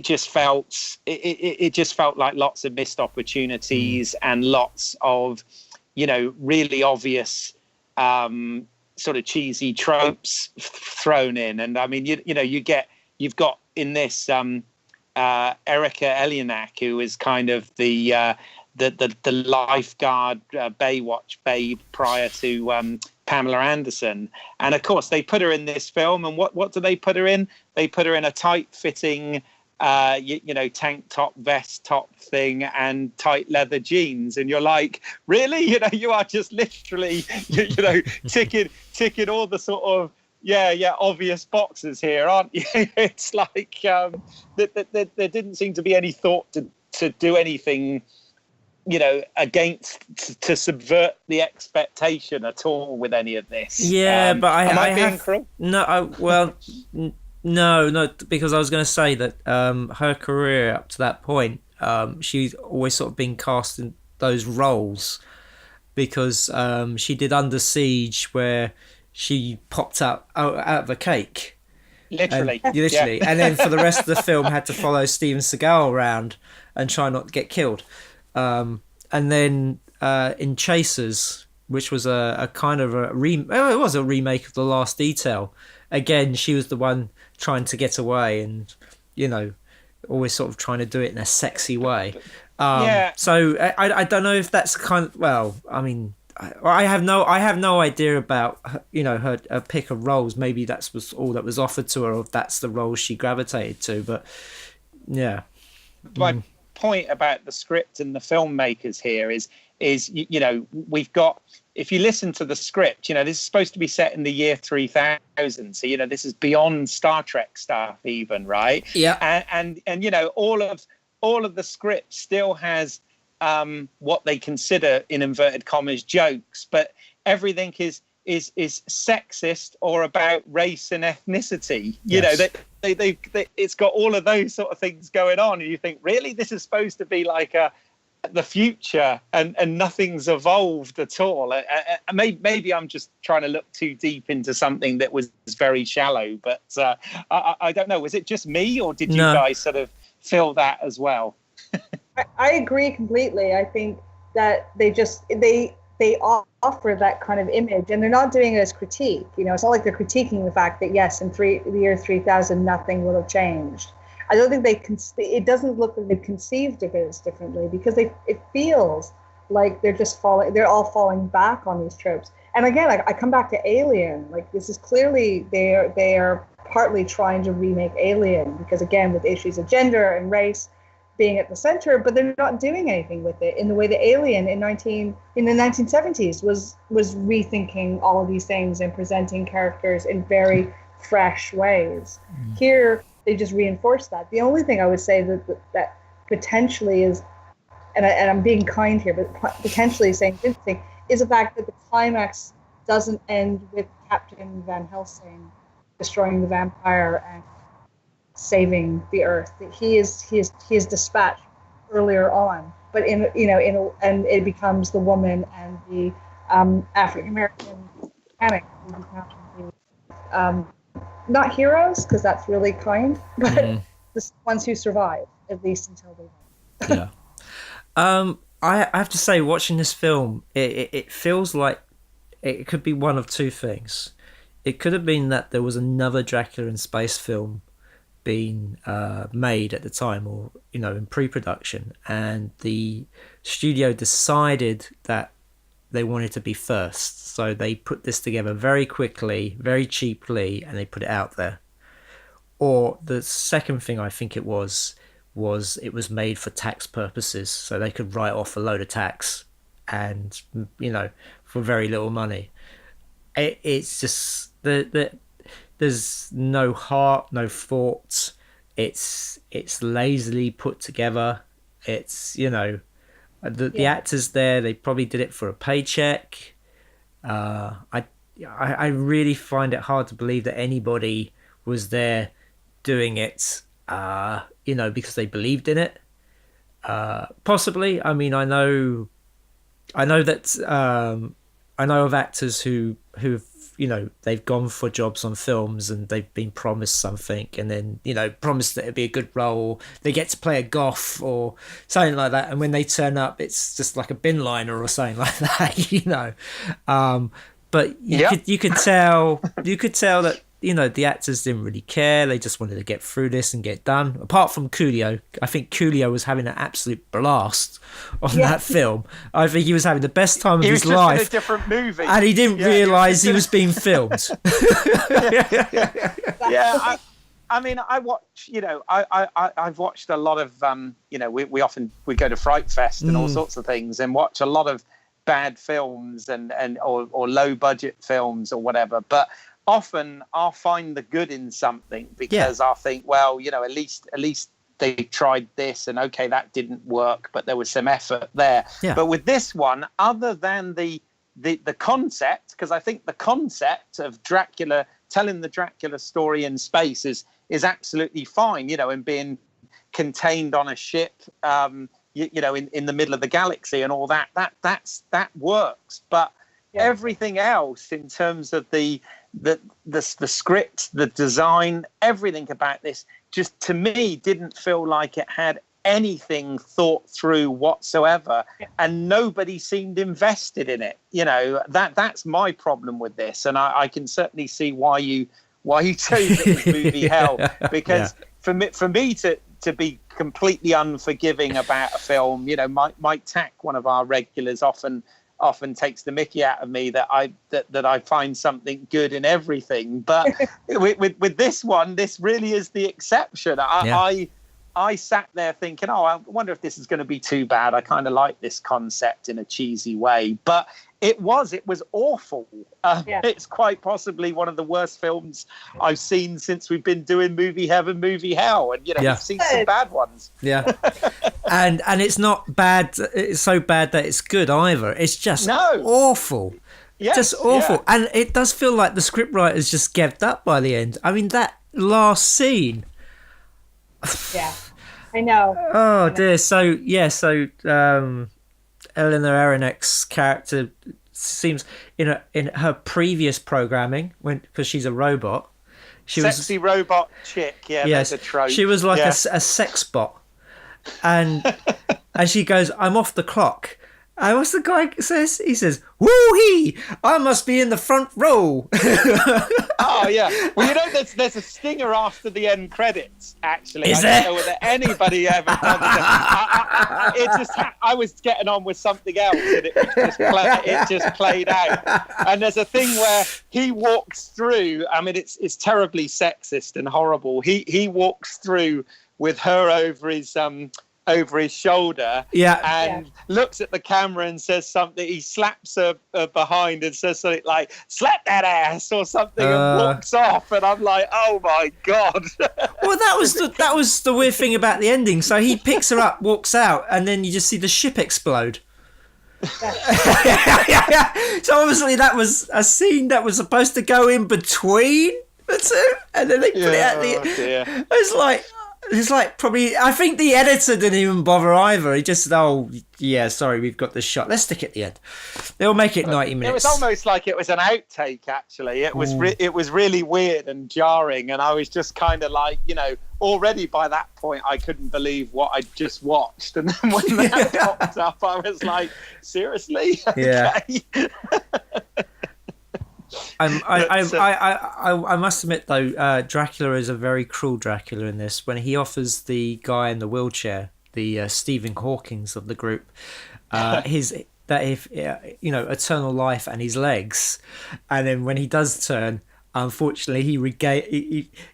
just felt like lots of missed opportunities and lots of really obvious sort of cheesy tropes thrown in. And I mean, you've got in this Erica Elienak, who is kind of the lifeguard Baywatch babe prior to Pamela Anderson, and of course they put her in this film, and what do they put her in? They put her in a tight-fitting tank top, vest top thing and tight leather jeans, and you're like, really? You are just literally ticking all the sort of obvious boxes here, aren't you? It's like there didn't seem to be any thought to do anything against to subvert the expectation at all with any of this. Yeah, but am I being have cruel? No, because I was going to say that her career up to that point, she's always sort of been cast in those roles because she did Under Siege, where she popped out of a cake. Literally. And then for the rest of the film had to follow Steven Seagal around and try not to get killed. And then in Chasers, which was a kind of it was a remake of The Last Detail. Again, she was the one trying to get away and, always sort of trying to do it in a sexy way. So I don't know if that's kind of, well, I mean, I have no idea about her pick of roles. Maybe that was all that was offered to her, or if that's the role she gravitated to. But yeah, my point about the script and the filmmakers here is we've got, if you listen to the script, this is supposed to be set in the year 3000, so this is beyond Star Trek stuff even, right? Yeah. And all of the script still has what they consider, in inverted commas, jokes, but everything is sexist or about race and ethnicity. It's got all of those sort of things going on, and you think, really, this is supposed to be like the future, and nothing's evolved at all. Maybe I'm just trying to look too deep into something that was very shallow, but I don't know. Was it just me, or did you guys sort of feel that as well? I agree completely. I think that they offer that kind of image, and they're not doing it as critique. It's not like they're critiquing the fact that yes, in the year 3000 nothing will have changed. I don't think it doesn't look like they've conceived of it as differently, because it feels like they're all falling back on these tropes. And again, I come back to Alien. Like, this is clearly they are partly trying to remake Alien, because again, with issues of gender and race being at the center, but they're not doing anything with it in the way that Alien in the 1970s was rethinking all of these things and presenting characters in very fresh ways. Here, they just reinforce that. The only thing I would say that potentially is, and I'm being kind here, but potentially saying interesting, is the fact that the climax doesn't end with Captain Van Helsing destroying the vampire and saving the Earth. That he is dispatched earlier on, but and it becomes the woman and the African American mechanic who become the not heroes, because that's really kind, but the ones who survive, at least until they die. Yeah. I have to say, watching this film, it feels like it could be one of two things. It could have been that there was another Dracula in space film being made at the time, or in pre-production, and the studio decided that they wanted to be first, so they put this together very quickly, very cheaply, and they put it out there. Or the second thing I think it was it was made for tax purposes, so they could write off a load of tax, and for very little money. It's just there's no heart, no thought. It's lazily put together. It's the actors there, they probably did it for a paycheck. I really find it hard to believe that anybody was there doing it because they believed in it. Possibly. I mean, I know that I know of actors who've they've gone for jobs on films and they've been promised something, and then promised that it'd be a good role. They get to play a goth or something like that, and when they turn up, it's just like a bin liner or something like that. But you could tell that the actors didn't really care. They just wanted to get through this and get done. Apart from Coolio, I think Coolio was having an absolute blast on that film. I think he was having the best time of his life. He was just in a different movie, and he didn't realise he was being filmed. I mean, I watch. I've watched a lot of. We often go to Fright Fest and all sorts of things, and watch a lot of bad films or low budget films or whatever, but often I'll find the good in something because I'll think, well, at least they tried this and okay, that didn't work, but there was some effort there. Yeah. But with this one, other than the concept, because I think the concept of Dracula, telling the Dracula story in space is absolutely fine, and being contained on a ship, in the middle of the galaxy and all that works. But everything else in terms of the script, the design, everything about this just to me didn't feel like it had anything thought through whatsoever, and nobody seemed invested in it. That's my problem with this, and I can certainly see why you chose it as movie hell, because for me to be completely unforgiving about a film, Mike Tack, one of our regulars, often takes the mickey out of me that I find something good in everything, but with this one, this really is the exception. I sat there thinking, I wonder if this is going to be too bad. I kind of like this concept in a cheesy way, but it was awful. It's quite possibly one of the worst films I've seen since we've been doing movie heaven, movie hell, and we've seen some bad ones. Yeah, and it's not bad. It's so bad that it's good either. It's just awful. Yes, just awful, and it does feel like the scriptwriters just gave up by the end. I mean, that last scene. Yeah, I know. Oh dear. So Eleanor Aronex's character seems in her previous programming, because she's a robot. She sexy robot chick. Yeah, yes, that's a trope. She was like a sex bot, and she goes, "I'm off the clock." And what's the guy says? He says, "Woo-hee! I must be in the front row." Oh yeah. Well, there's a stinger after the end credits. Actually, I don't know whether anybody ever done that. I was getting on with something else, and it just played out. And there's a thing where he walks through. I mean, it's terribly sexist and horrible. He walks through with her over his shoulder, and looks at the camera and says something. He slaps her behind and says something like, "Slap that ass" or something, and walks off. And I'm like, oh my god. Well, that was the weird thing about the ending. So he picks her up, walks out, and then you just see the ship explode. So obviously that was a scene that was supposed to go in between the two, and then they put it at the. It's like probably, I think the editor didn't even bother either. He just said, sorry, we've got this shot. Let's stick it at the end. They'll make it 90 minutes. It was almost like it was an outtake, actually. It was it was really weird and jarring, and I was just kind of like, already by that point, I couldn't believe what I just watched. And then when that popped up, I was like, seriously? Yeah. Okay. I must admit though, Dracula is a very cruel Dracula in this. When he offers the guy in the wheelchair, the Stephen Hawking's of the group, eternal life and his legs, and then when he does turn, unfortunately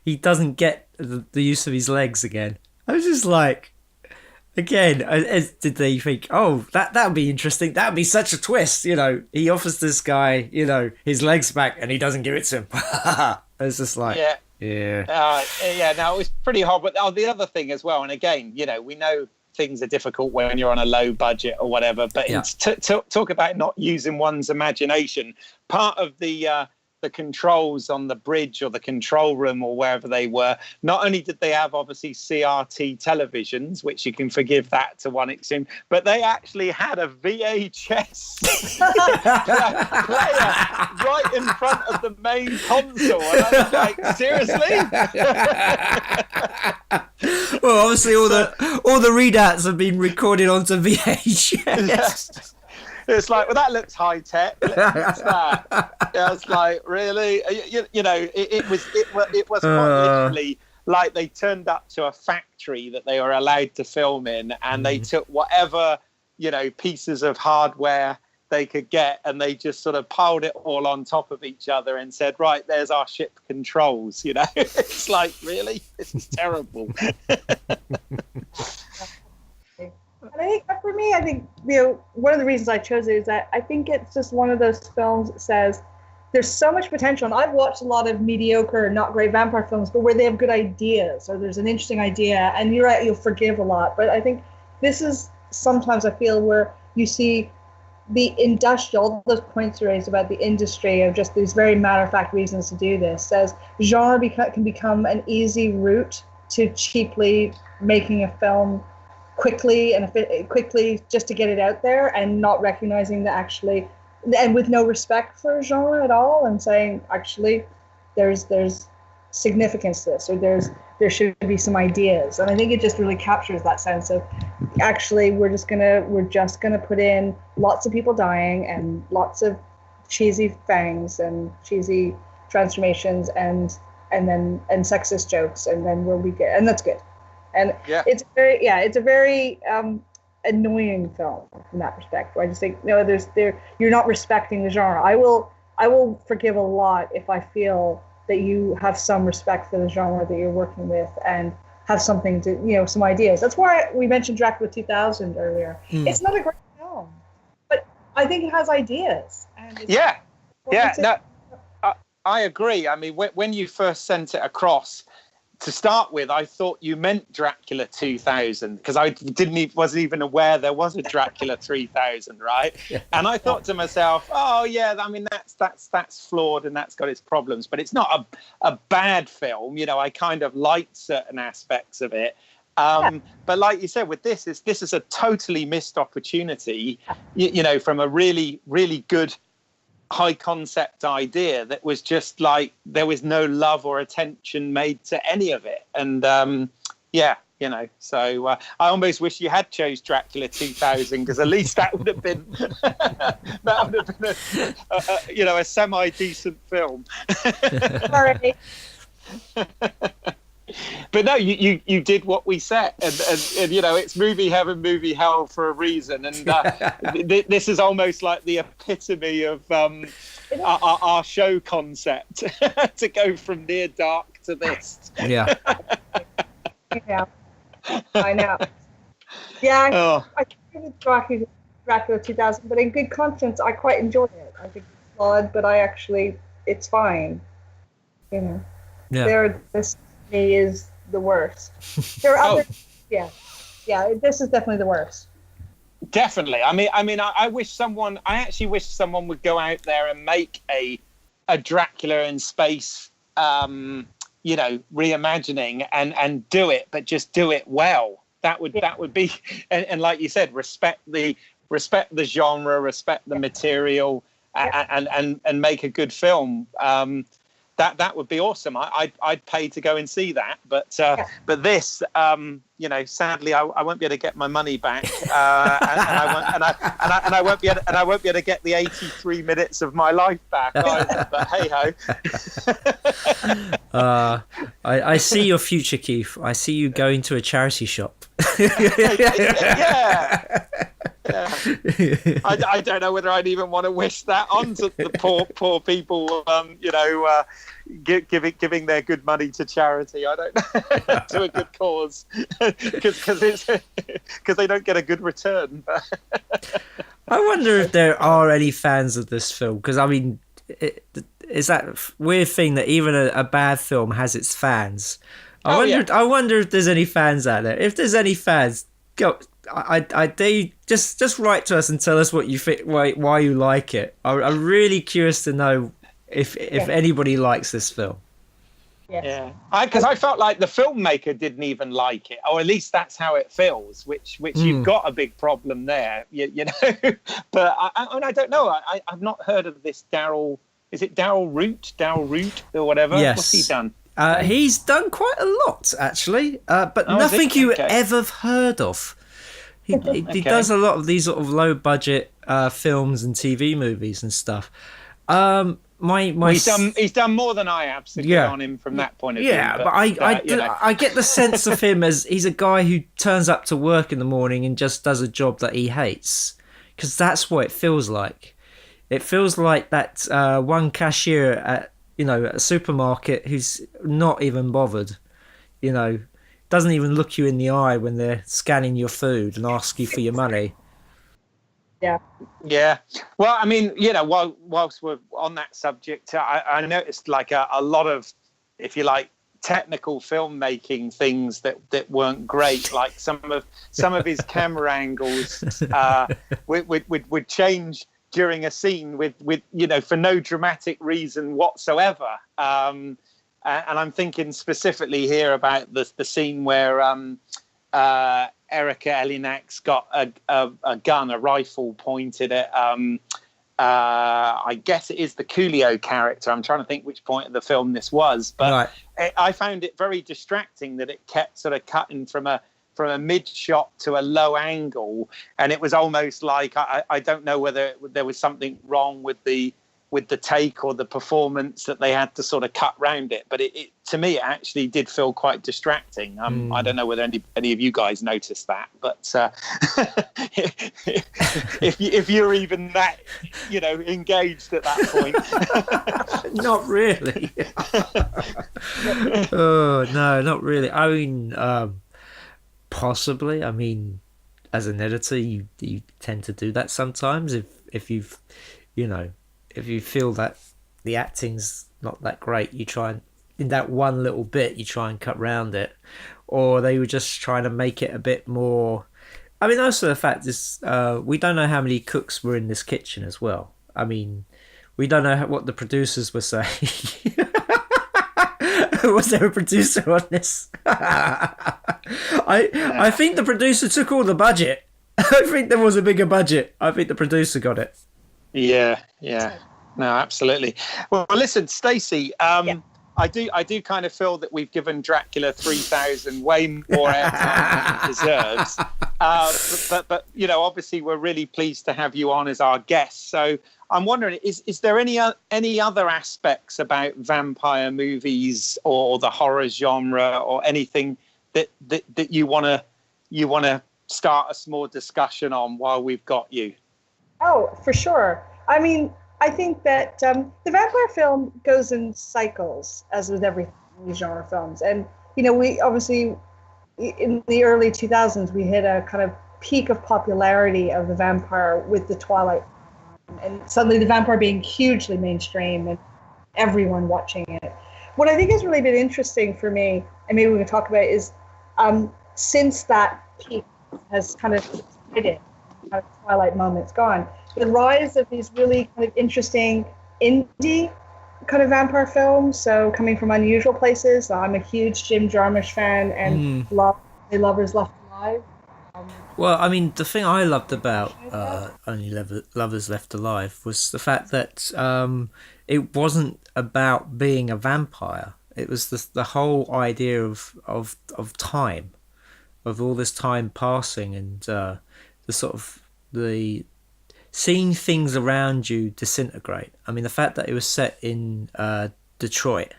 he doesn't get the use of his legs again. I was just like, again, did they think, that would be interesting? That would be such a twist. He offers this guy, his legs back, and he doesn't give it to him. It's just like, no, it was pretty hard. But the other thing as well, and again, we know things are difficult when you're on a low budget or whatever. But talk about not using one's imagination. Part of the controls on the bridge or the control room or wherever they were, not only did they have obviously CRT televisions, which you can forgive that to one extreme, but they actually had a VHS player right in front of the main console. And I was like, seriously? Well, obviously all the readouts have been recorded onto VHS. Yes. It's like, well, that looks high tech. What's that? I was like, really? It was quite literally like they turned up to a factory that they were allowed to film in, and they took whatever pieces of hardware they could get, and they just sort of piled it all on top of each other and said, right, there's our ship controls. It's like, really, this is terrible. And I think for me, one of the reasons I chose it is that I think it's just one of those films that says there's so much potential. And I've watched a lot of mediocre, not great vampire films, but where they have good ideas or there's an interesting idea, and you're right, you'll forgive a lot. But I think this is sometimes I feel where you see the industrial, all those points you raised about the industry of just these very matter-of-fact reasons to do this, says genre can become an easy route to cheaply making a film quickly just to get it out there, and not recognizing that actually, and with no respect for genre at all, and saying actually there's significance to this, or there should be some ideas. And I think it just really captures that sense of actually we're just gonna put in lots of people dying and lots of cheesy fangs and cheesy transformations and sexist jokes, and then we'll be good, and that's good. And it's a very annoying film from that perspective. I just think you're not respecting the genre. I will forgive a lot if I feel that you have some respect for the genre that you're working with and have something to, some ideas. That's why we mentioned Dracula 2000 earlier. It's not a great film, but I think it has ideas. And I agree. I mean, when you first sent it across, to start with, I thought you meant Dracula 2000 because I wasn't even aware there was a Dracula 3000, right? Yeah. And I thought to myself, oh yeah, I mean that's flawed and that's got its problems, but it's not a bad film. I kind of liked certain aspects of it. But like you said, with this is a totally missed opportunity. From a really, really good high concept idea that was just like there was no love or attention made to any of it. And so I almost wish you had chose Dracula 2000, because at least that would have been a semi decent film. Sorry. But no, you did what we said, and it's movie heaven, movie hell for a reason, and this is almost like the epitome of our show concept to go from near dark to this. Yeah. Yeah, I know. Yeah, I give it Dracula 2000, but in good conscience, I quite enjoyed it. I think it's flawed, but it's fine. Yeah. This is the worst. There are other, this is definitely the worst. Definitely. I mean, I actually wish someone would go out there and make a Dracula in space, reimagining and do it, but just do it well. That would be, and like you said, respect the genre, respect the material, and make a good film. That would be awesome. I'd pay to go and see that, but this, sadly, I won't be able to get my money back, and I won't be able to get the 83 minutes of my life back either. But hey ho. I see your future, Keith. I see you going to a charity shop. Yeah. I don't know whether I'd even want to wish that on to the poor people, giving their good money to charity. I don't know, to a good cause, because they don't get a good return. I wonder if there are any fans of this film, because I mean, it's that weird thing that even a bad film has its fans. I wonder if there's any fans out there. If there's any fans, go. Just write to us and tell us what you think, why you like it. I'm really curious to know if anybody likes this film. Yeah, because I felt like the filmmaker didn't even like it, or at least that's how it feels. Which you've got a big problem there, But I don't know. I've not heard of this Daryl. Is it Daryl Root or whatever? Yes. What's he done? He's done quite a lot actually, but nothing you ever have heard of. He does a lot of these sort of low budget films and TV movies and stuff. He's done more than I have, on him from that point of view. Yeah, but I get the sense of him as he's a guy who turns up to work in the morning and just does a job that he hates, because that's what it feels like. It feels like that one cashier at a supermarket who's not even bothered, doesn't even look you in the eye when they're scanning your food and ask you for your money. Yeah. Well, I mean, whilst we're on that subject, I noticed like a lot of, if you like, technical filmmaking things that weren't great. Like some of his camera angles would change during a scene with for no dramatic reason whatsoever. And I'm thinking specifically here about the scene where Erica Elinak's got a gun, a rifle pointed at I guess it is the Coolio character. I'm trying to think which point of the film this was, but I found it very distracting that it kept sort of cutting from a mid shot to a low angle, and it was almost like I don't know whether there was something wrong with the take or the performance that they had to sort of cut round it, but it to me it actually did feel quite distracting. I don't know whether any of you guys noticed that, but if you're even that engaged at that point. Not really. Oh no, not really. I mean, possibly. I mean, as an editor, you tend to do that sometimes if you've if you feel that the acting's not that great, you try and, in that one little bit, you try and cut round it. Or they were just trying to make it a bit more... I mean, also the fact is, we don't know how many cooks were in this kitchen as well. I mean, we don't know what the producers were saying. Was there a producer on this? I think the producer took all the budget. I think there was a bigger budget. I think the producer got it. Yeah. No, absolutely. Well, listen, Stacey, I do kind of feel that we've given Dracula 3000 way more airtime than it deserves. But obviously we're really pleased to have you on as our guest. So I'm wondering, is there any other aspects about vampire movies or the horror genre or anything that you want to start a small discussion on while we've got you? Oh, for sure. I mean, I think that the vampire film goes in cycles, as with every genre films. And, we obviously, in the early 2000s, we hit a kind of peak of popularity of the vampire with the Twilight. And suddenly the vampire being hugely mainstream and everyone watching it. What I think has really been interesting for me, and maybe we can talk about it, is since that peak has kind of subsided, Twilight moment's gone, the rise of these really kind of interesting indie kind of vampire films, so coming from unusual places. I'm a huge Jim Jarmusch fan and love The Lovers Left Alive. Well, I mean, the thing I loved about Only Lovers Left Alive was the fact that it wasn't about being a vampire. It was the whole idea of time, of all this time passing, and the sort of the seeing things around you disintegrate. I mean, the fact that it was set in Detroit,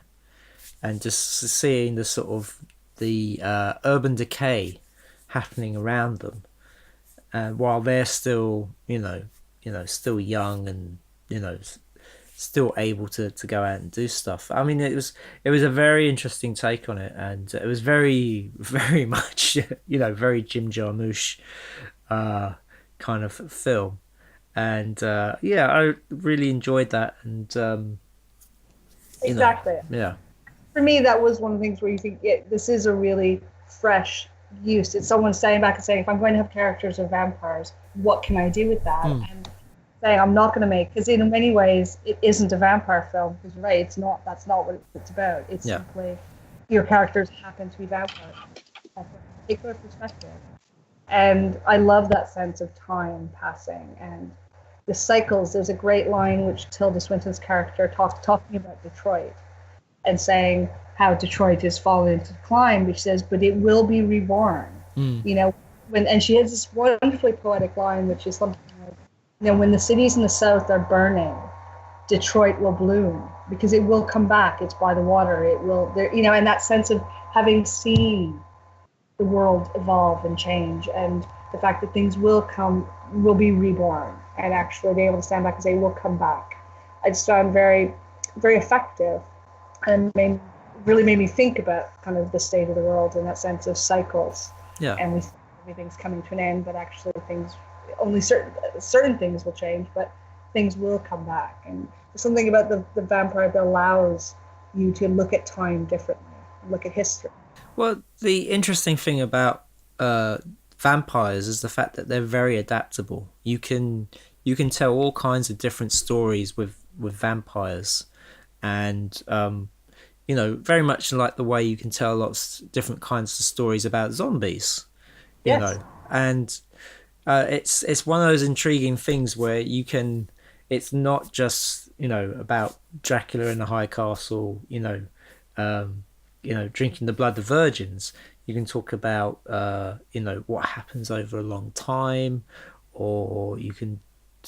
and just seeing the sort of the urban decay happening around them, and while they're still, still young and still able to go out and do stuff. I mean, it was a very interesting take on it, and it was very, very much very Jim Jarmusch kind of film. And I really enjoyed that. And exactly. For me, that was one of the things where you think, this is a really fresh use. It's someone standing back and saying, if I'm going to have characters of vampires, what can I do with that? And saying, I'm not going to make, because in many ways it isn't a vampire film. Because that's not what it's about. It's simply your characters happen to be vampires. That's a particular perspective. And I love that sense of time passing and the cycles. There's a great line which Tilda Swinton's character talking about Detroit and saying how Detroit has fallen into decline, which says, but it will be reborn. And she has this wonderfully poetic line, which is something like, when the cities in the South are burning, Detroit will bloom because it will come back. It's by the water. It will, and that sense of having seen the world evolve and change, and the fact that things will be reborn, and actually be able to stand back and say, we'll come back. I just found very, very effective, and really made me think about kind of the state of the world and that sense of cycles. Yeah. And we think everything's coming to an end, but actually things only certain things will change, but things will come back. And there's something about the vampire that allows you to look at time differently, look at history. Well, the interesting thing about vampires is the fact that they're very adaptable. You can tell all kinds of different stories with vampires, and very much like the way you can tell lots of different kinds of stories about zombies. You know, and it's one of those intriguing things where it's not just about Dracula in the high castle, drinking the blood of virgins. You can talk about what happens over a long time, or you can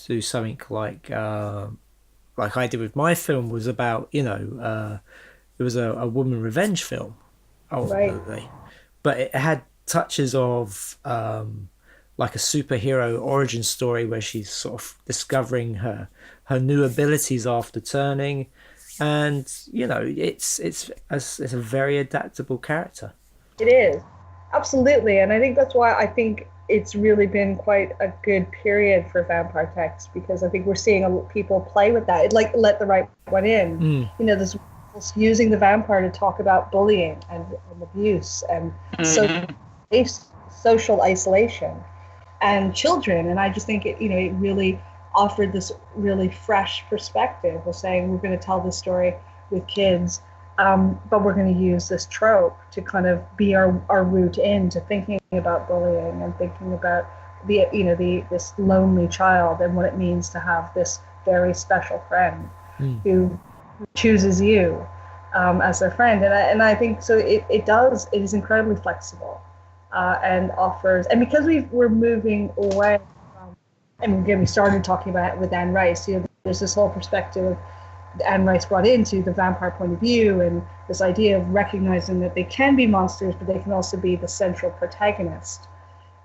do something like I did with my film, was about it was a woman revenge film, ultimately, right. But it had touches of like a superhero origin story where she's sort of discovering her new abilities after turning, and it's a very adaptable character. It is, absolutely, and I think that's why I think it's really been quite a good period for vampire text, because I think we're seeing people play with that. It like let the right one in. This using the vampire to talk about bullying and abuse and social isolation and children. And I just think it really offered this really fresh perspective of saying, we're going to tell this story with kids, but we're going to use this trope to kind of be our route into thinking about bullying and thinking about this lonely child and what it means to have this very special friend who chooses you as their friend. And I think so it is incredibly flexible and offers, and because we're moving away from, and again, we started talking about it with Anne Rice, there's this whole perspective Anne Rice brought into the vampire point of view, and this idea of recognizing that they can be monsters, but they can also be the central protagonist,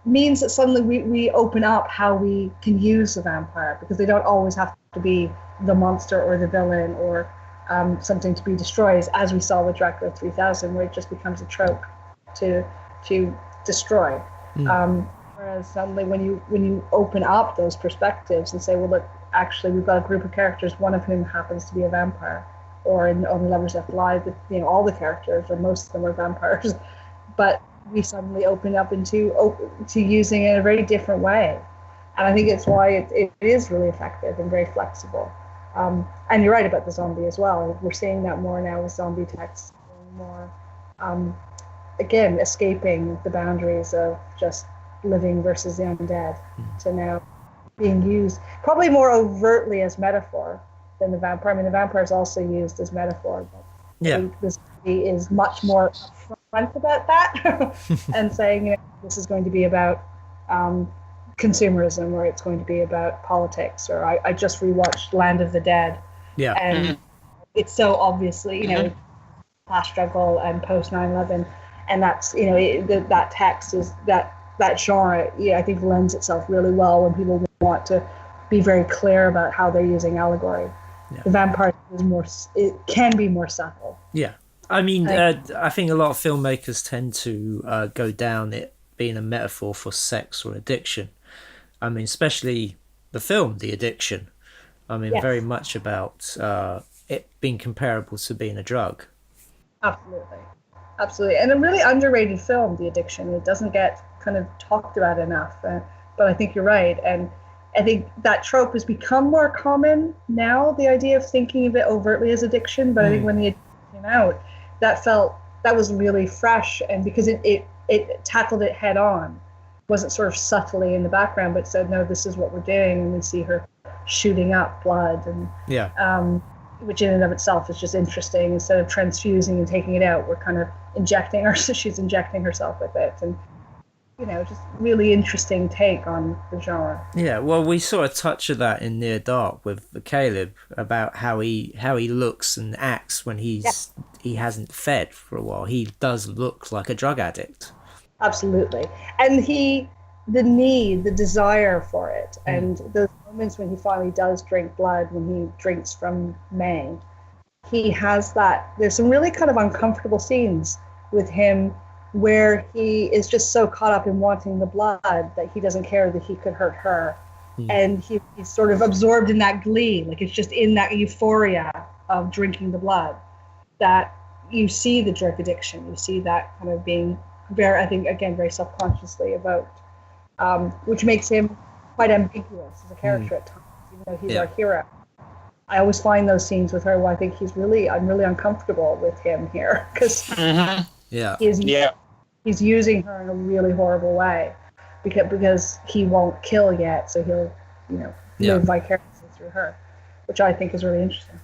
means that suddenly we open up how we can use the vampire, because they don't always have to be the monster or the villain or something to be destroyed, as we saw with Dracula 3000, where it just becomes a trope to destroy. Whereas suddenly when you open up those perspectives and say, well, look, actually we've got a group of characters, one of whom happens to be a vampire, or in Only Lovers Left Alive, all the characters, or most of them, are vampires, but we suddenly open up to using it in a very different way. And I think it's why it is really effective and very flexible. And you're right about the zombie as well. We're seeing that more now with zombie texts, more again escaping the boundaries of just living versus the undead, to now being used probably more overtly as metaphor than the vampire. I mean, the vampire is also used as metaphor, but this movie is much more upfront about that and saying, this is going to be about consumerism, or it's going to be about politics, or I just rewatched Land of the Dead, and it's so obviously class struggle and post 9/11, and that's that text is that genre I think lends itself really well when people want to be very clear about how they're using allegory. The vampire it can be more subtle. I mean, I think a lot of filmmakers tend to go down it being a metaphor for sex or addiction. I mean, especially the film The Addiction. I mean, very much about it being comparable to being a drug. Absolutely. And a really underrated film, The Addiction. It doesn't get kind of talked about enough, but I think you're right. And I think that trope has become more common now, the idea of thinking of it overtly as addiction. But I think when The Addiction came out, that was really fresh, and because it tackled it head on. Wasn't sort of subtly in the background, but said, no, this is what we're doing. And we see her shooting up blood, and which in and of itself is just interesting. Instead of transfusing and taking it out, we're kind of injecting her. So she's injecting herself with it, and just really interesting take on the genre. Yeah, well, we saw a touch of that in Near Dark with Caleb, about how he looks and acts when he hasn't fed for a while. He does look like a drug addict. Absolutely. And the desire for it, and those moments when he finally does drink blood, when he drinks from May, he has that. There's some really kind of uncomfortable scenes with him where he is just so caught up in wanting the blood that he doesn't care that he could hurt her. And he's sort of absorbed in that glee, like it's just in that euphoria of drinking the blood that you see the drug addiction. You see that kind of being very, I think, again, very self-consciously evoked, which makes him quite ambiguous as a character at times, even though he's our hero. I always find those scenes with her where I think I'm really uncomfortable with him here, because he's using her in a really horrible way, because he won't kill yet, so he'll, live vicariously through her, which I think is really interesting.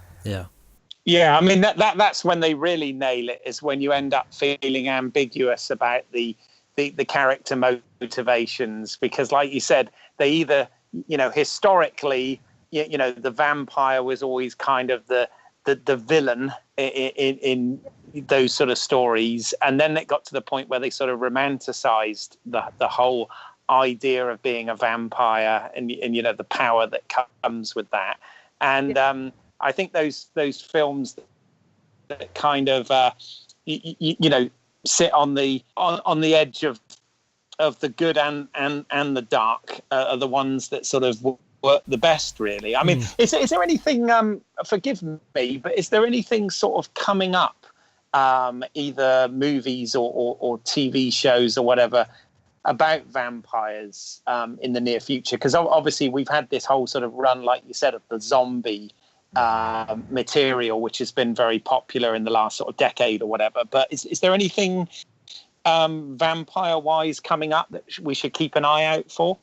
Yeah, I mean that's when they really nail it, is when you end up feeling ambiguous about the character motivations, because like you said, they either, historically, the vampire was always kind of the villain in those sort of stories, and then it got to the point where they sort of romanticized the whole idea of being a vampire and the power that comes with that. And I think those films that kind of sit on the edge of the good and the dark are the ones that sort of work the best, really. I mean, is there anything, forgive me, but is there anything sort of coming up, either movies or TV shows or whatever, about vampires in the near future? Because obviously we've had this whole sort of run, like you said, of the zombie material, which has been very popular in the last sort of decade or whatever. But is there anything vampire-wise coming up that we should keep an eye out for?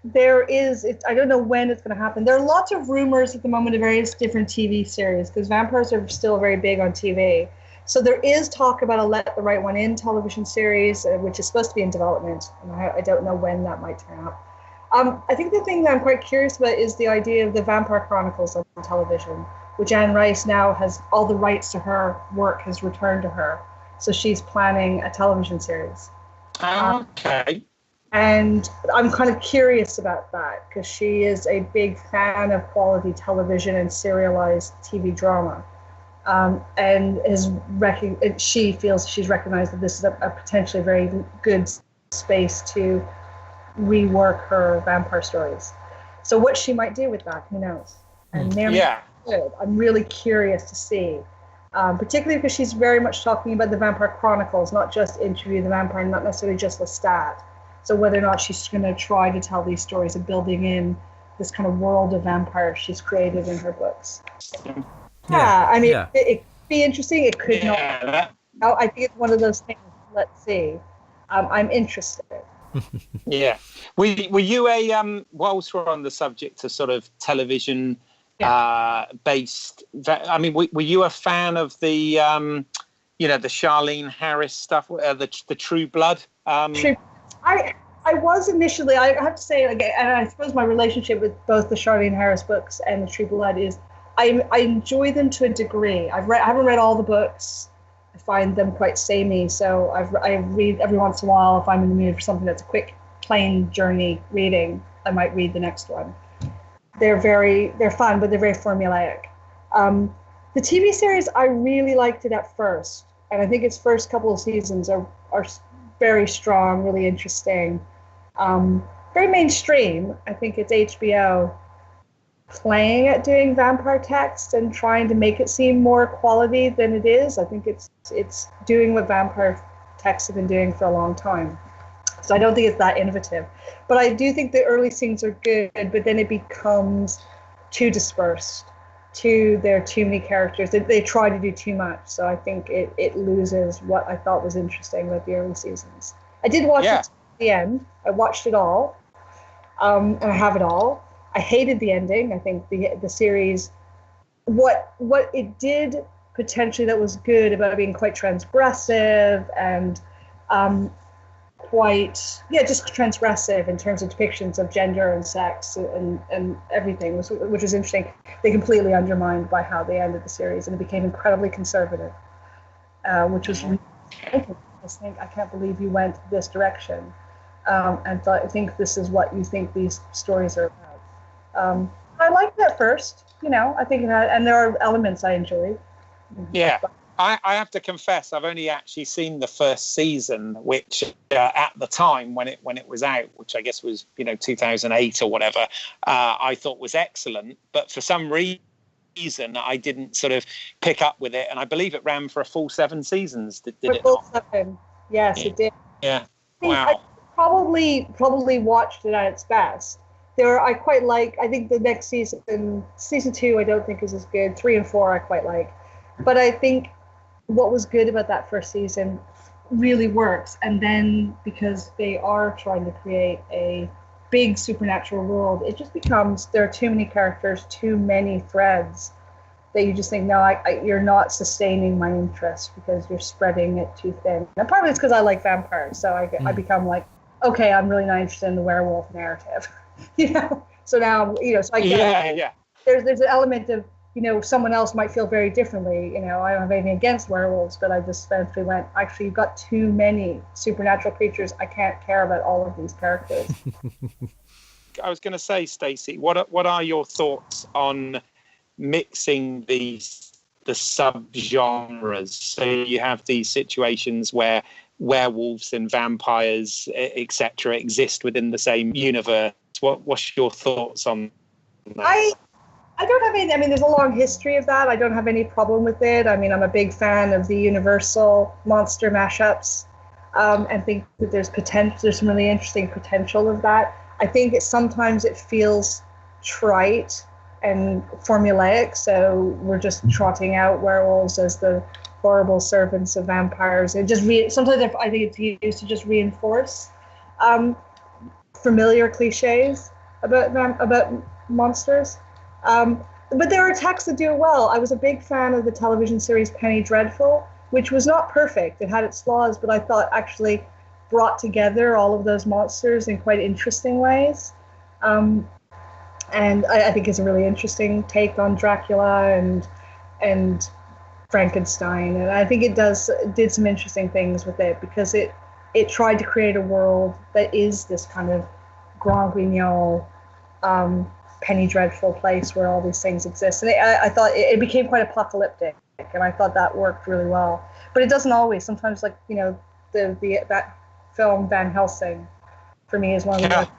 There is. I don't know when it's going to happen. There are lots of rumors at the moment of various different TV series, because vampires are still very big on TV. So there is talk about a Let the Right One In television series, which is supposed to be in development, and I don't know when that might turn up. I think the thing that I'm quite curious about is the idea of the Vampire Chronicles on television, which Anne Rice now has all the rights to her work has returned to her. So she's planning a television series. Okay. And I'm kind of curious about that, because she is a big fan of quality television and serialized TV drama. And she feels she's recognized that this is a potentially very good space to rework her vampire stories. So what she might do with that, who knows? And I'm really curious to see, particularly because she's very much talking about the Vampire Chronicles, not just Interview the Vampire, not necessarily just Lestat. So whether or not she's going to try to tell these stories of building in this kind of world of vampires she's created in her books. It could be interesting. It could not. I think it's one of those things. Let's see. I'm interested. Yeah. Were you whilst we're on the subject of sort of television based, I mean, were you a fan of the the Charlene Harris stuff, the True Blood? I was initially. I have to say, and I suppose my relationship with both the Charlene Harris books and the True Blood is I enjoy them to a degree. I haven't read all the books. I find them quite samey, so I read every once in a while. If I'm in the mood for something that's a quick, plain journey reading, I might read the next one. They're fun, but they're very formulaic. The TV series, I really liked it at first, and I think its first couple of seasons are very strong, really interesting, very mainstream. I think it's HBO playing at doing vampire text and trying to make it seem more quality than it is. I think it's doing what vampire texts have been doing for a long time. So I don't think it's that innovative. But I do think the early scenes are good, but then it becomes too dispersed. There are too many characters. They try to do too much. So I think it loses what I thought was interesting about the early seasons. I did watch it to the end. I watched it all. And I have it all. I hated the ending. I think the series, what it did potentially that was good about it being quite transgressive and just transgressive in terms of depictions of gender and sex and everything, which was interesting. They completely undermined by how they ended the series, and it became incredibly conservative, which was really interesting. I can't believe you went this direction, and I think this is what you think these stories are about. I liked it at first, I think it had, and there are elements I enjoyed. Yeah. I have to confess, I've only actually seen the first season, which at the time when it was out, which I guess was 2008 or whatever, I thought was excellent. But for some reason, I didn't sort of pick up with it, and I believe it ran for a full 7 seasons. Did it full not? 7, yes, it did. Yeah. I probably watched it at its best. I quite like. I think the next season 2, I don't think is as good. 3 and 4 I quite like, but I think what was good about that first season really works. And then because they are trying to create a big supernatural world, it just becomes, there are too many characters, too many threads, that you just think, no, you're not sustaining my interest because you're spreading it too thin. And part of it's because I like vampires, so I become like, okay, I'm really not interested in the werewolf narrative, So now, so I get, there's an element of, someone else might feel very differently. I don't have anything against werewolves, but I just eventually went, actually, you've got too many supernatural creatures. I can't care about all of these characters. I was going to say, Stacey, what are your thoughts on mixing the subgenres? So you have these situations where werewolves and vampires, etc., exist within the same universe. What's your thoughts on that? I don't have any. I mean, there's a long history of that. I don't have any problem with it. I mean, I'm a big fan of the Universal monster mashups, and think that there's potential. There's some really interesting potential of that. I think sometimes it feels trite and formulaic. So we're just trotting out werewolves as the horrible servants of vampires. It just sometimes I think it's used to just reinforce familiar cliches about monsters. But there are texts that do it well. I was a big fan of the television series Penny Dreadful, which was not perfect. It had its flaws, but I thought actually brought together all of those monsters in quite interesting ways. And I think it's a really interesting take on Dracula and Frankenstein. And I think it did some interesting things with it, because it tried to create a world that is this kind of Grand Guignol, Penny Dreadful place where all these things exist. And I thought it became quite apocalyptic, and I thought that worked really well. But it doesn't always. Sometimes, like, that film Van Helsing, for me, is one of the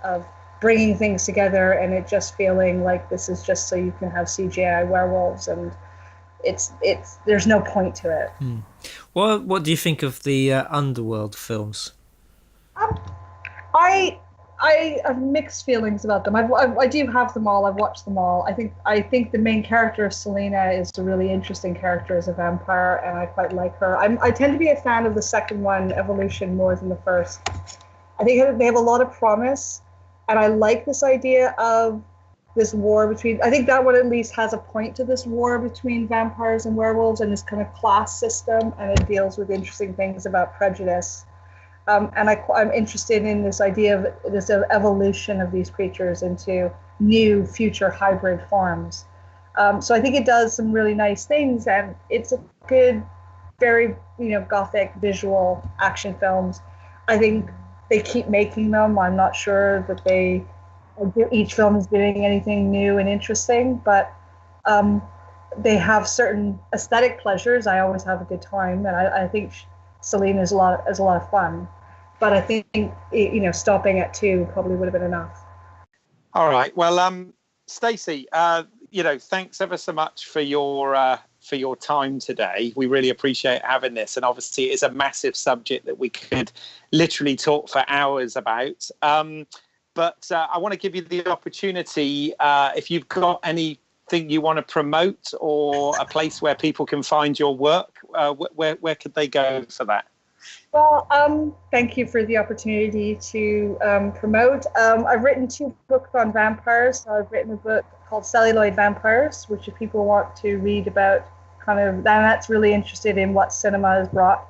of bringing things together and it just feeling like this is just so you can have CGI werewolves, and there's no point to it. What do you think of the Underworld films? I have mixed feelings about them. I do have them all. I've watched them all. I think the main character, Selena, is a really interesting character as a vampire, and I quite like her. I tend to be a fan of the second one, Evolution, more than the first. I think they have a lot of promise, and I like this idea of this war between. I think that one at least has a point to this war between vampires and werewolves and this kind of class system, and it deals with interesting things about prejudice. And I'm interested in this idea of this evolution of these creatures into new future hybrid forms. So I think it does some really nice things, and it's a good, very gothic visual action films. I think they keep making them. I'm not sure that each film is doing anything new and interesting, but they have certain aesthetic pleasures. I always have a good time, and I think Selena is a lot of fun, but I think stopping at 2 probably would have been enough. All right. Well, Stacey, thanks ever so much for your time today. We really appreciate having this, and obviously it's a massive subject that we could literally talk for hours about. But I want to give you the opportunity, if you've got anything you want to promote or a place where people can find your work, where could they go for that? Well, thank you for the opportunity to promote. I've written 2 books on vampires. I've written a book called Celluloid Vampires, which if people want to read about that's really interested in what cinema has brought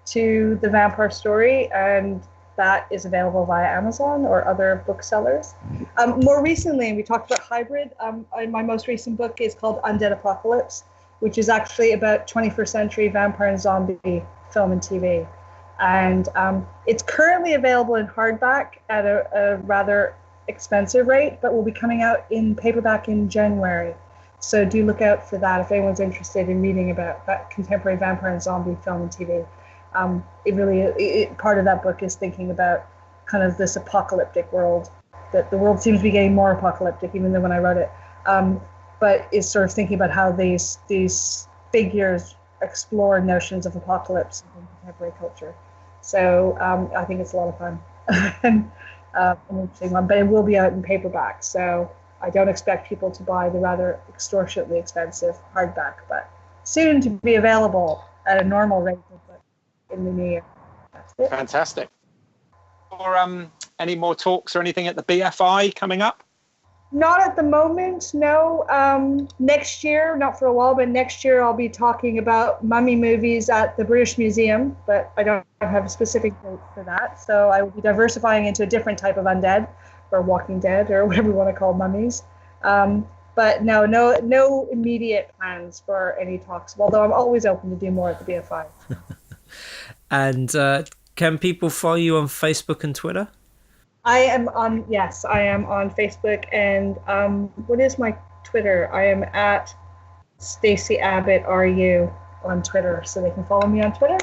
to the vampire story, and that is available via Amazon or other booksellers. More recently, we talked about hybrid. My most recent book is called Undead Apocalypse, which is actually about 21st century vampire and zombie film and TV. And it's currently available in hardback at a rather expensive rate, but will be coming out in paperback in January. So do look out for that if anyone's interested in reading about that contemporary vampire and zombie film and TV. Part of that book is thinking about kind of this apocalyptic world, that the world seems to be getting more apocalyptic even than when I wrote it. But is sort of thinking about how these figures explore notions of apocalypse in contemporary culture. So I think it's a lot of fun and an interesting one, but it will be out in paperback. So I don't expect people to buy the rather extortionately expensive hardback, but soon to be available at a normal rate in the new year. That's it. Fantastic. Or any more talks or anything at the BFI coming up? Not at the moment, no. Next year, not for a while, but next year I'll be talking about mummy movies at the British Museum, but I don't have a specific date for that. So I will be diversifying into a different type of undead, or Walking Dead, or whatever you want to call mummies. But no immediate plans for any talks, although I'm always open to do more at the BFI. And can people follow you on Facebook and Twitter? I am on Facebook, and what is my Twitter? I am at Stacey Abbott RU on Twitter, so they can follow me on Twitter.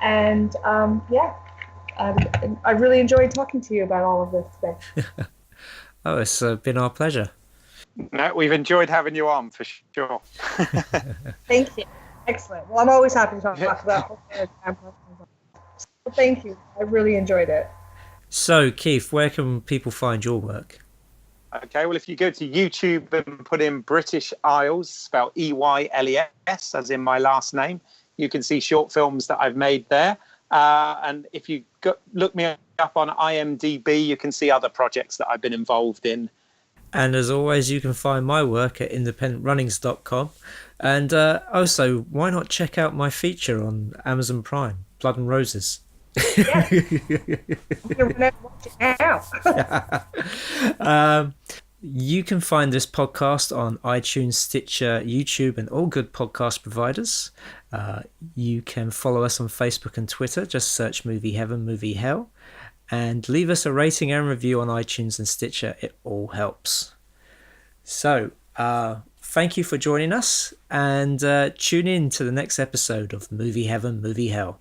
And I really enjoyed talking to you about all of this today. Oh, it's been our pleasure. No, we've enjoyed having you on for sure. Thank you. Excellent. Well, I'm always happy to talk about so thank you. I really enjoyed it. So, Keith, where can people find your work? Okay, well, if you go to YouTube and put in British Eyles, spelled Eyles, as in my last name, you can see short films that I've made there. And if you look me up on IMDb, you can see other projects that I've been involved in. And as always, you can find my work at independentrunnings.com. And also, why not check out my feature on Amazon Prime, Blood and Roses? Yes. You can find this podcast on iTunes, Stitcher, YouTube, and all good podcast providers. You can follow us on Facebook and Twitter. Just search Movie Heaven, Movie Hell, and leave us a rating and review on iTunes and Stitcher. It all helps. So, thank you for joining us, and tune in to the next episode of Movie Heaven, Movie Hell.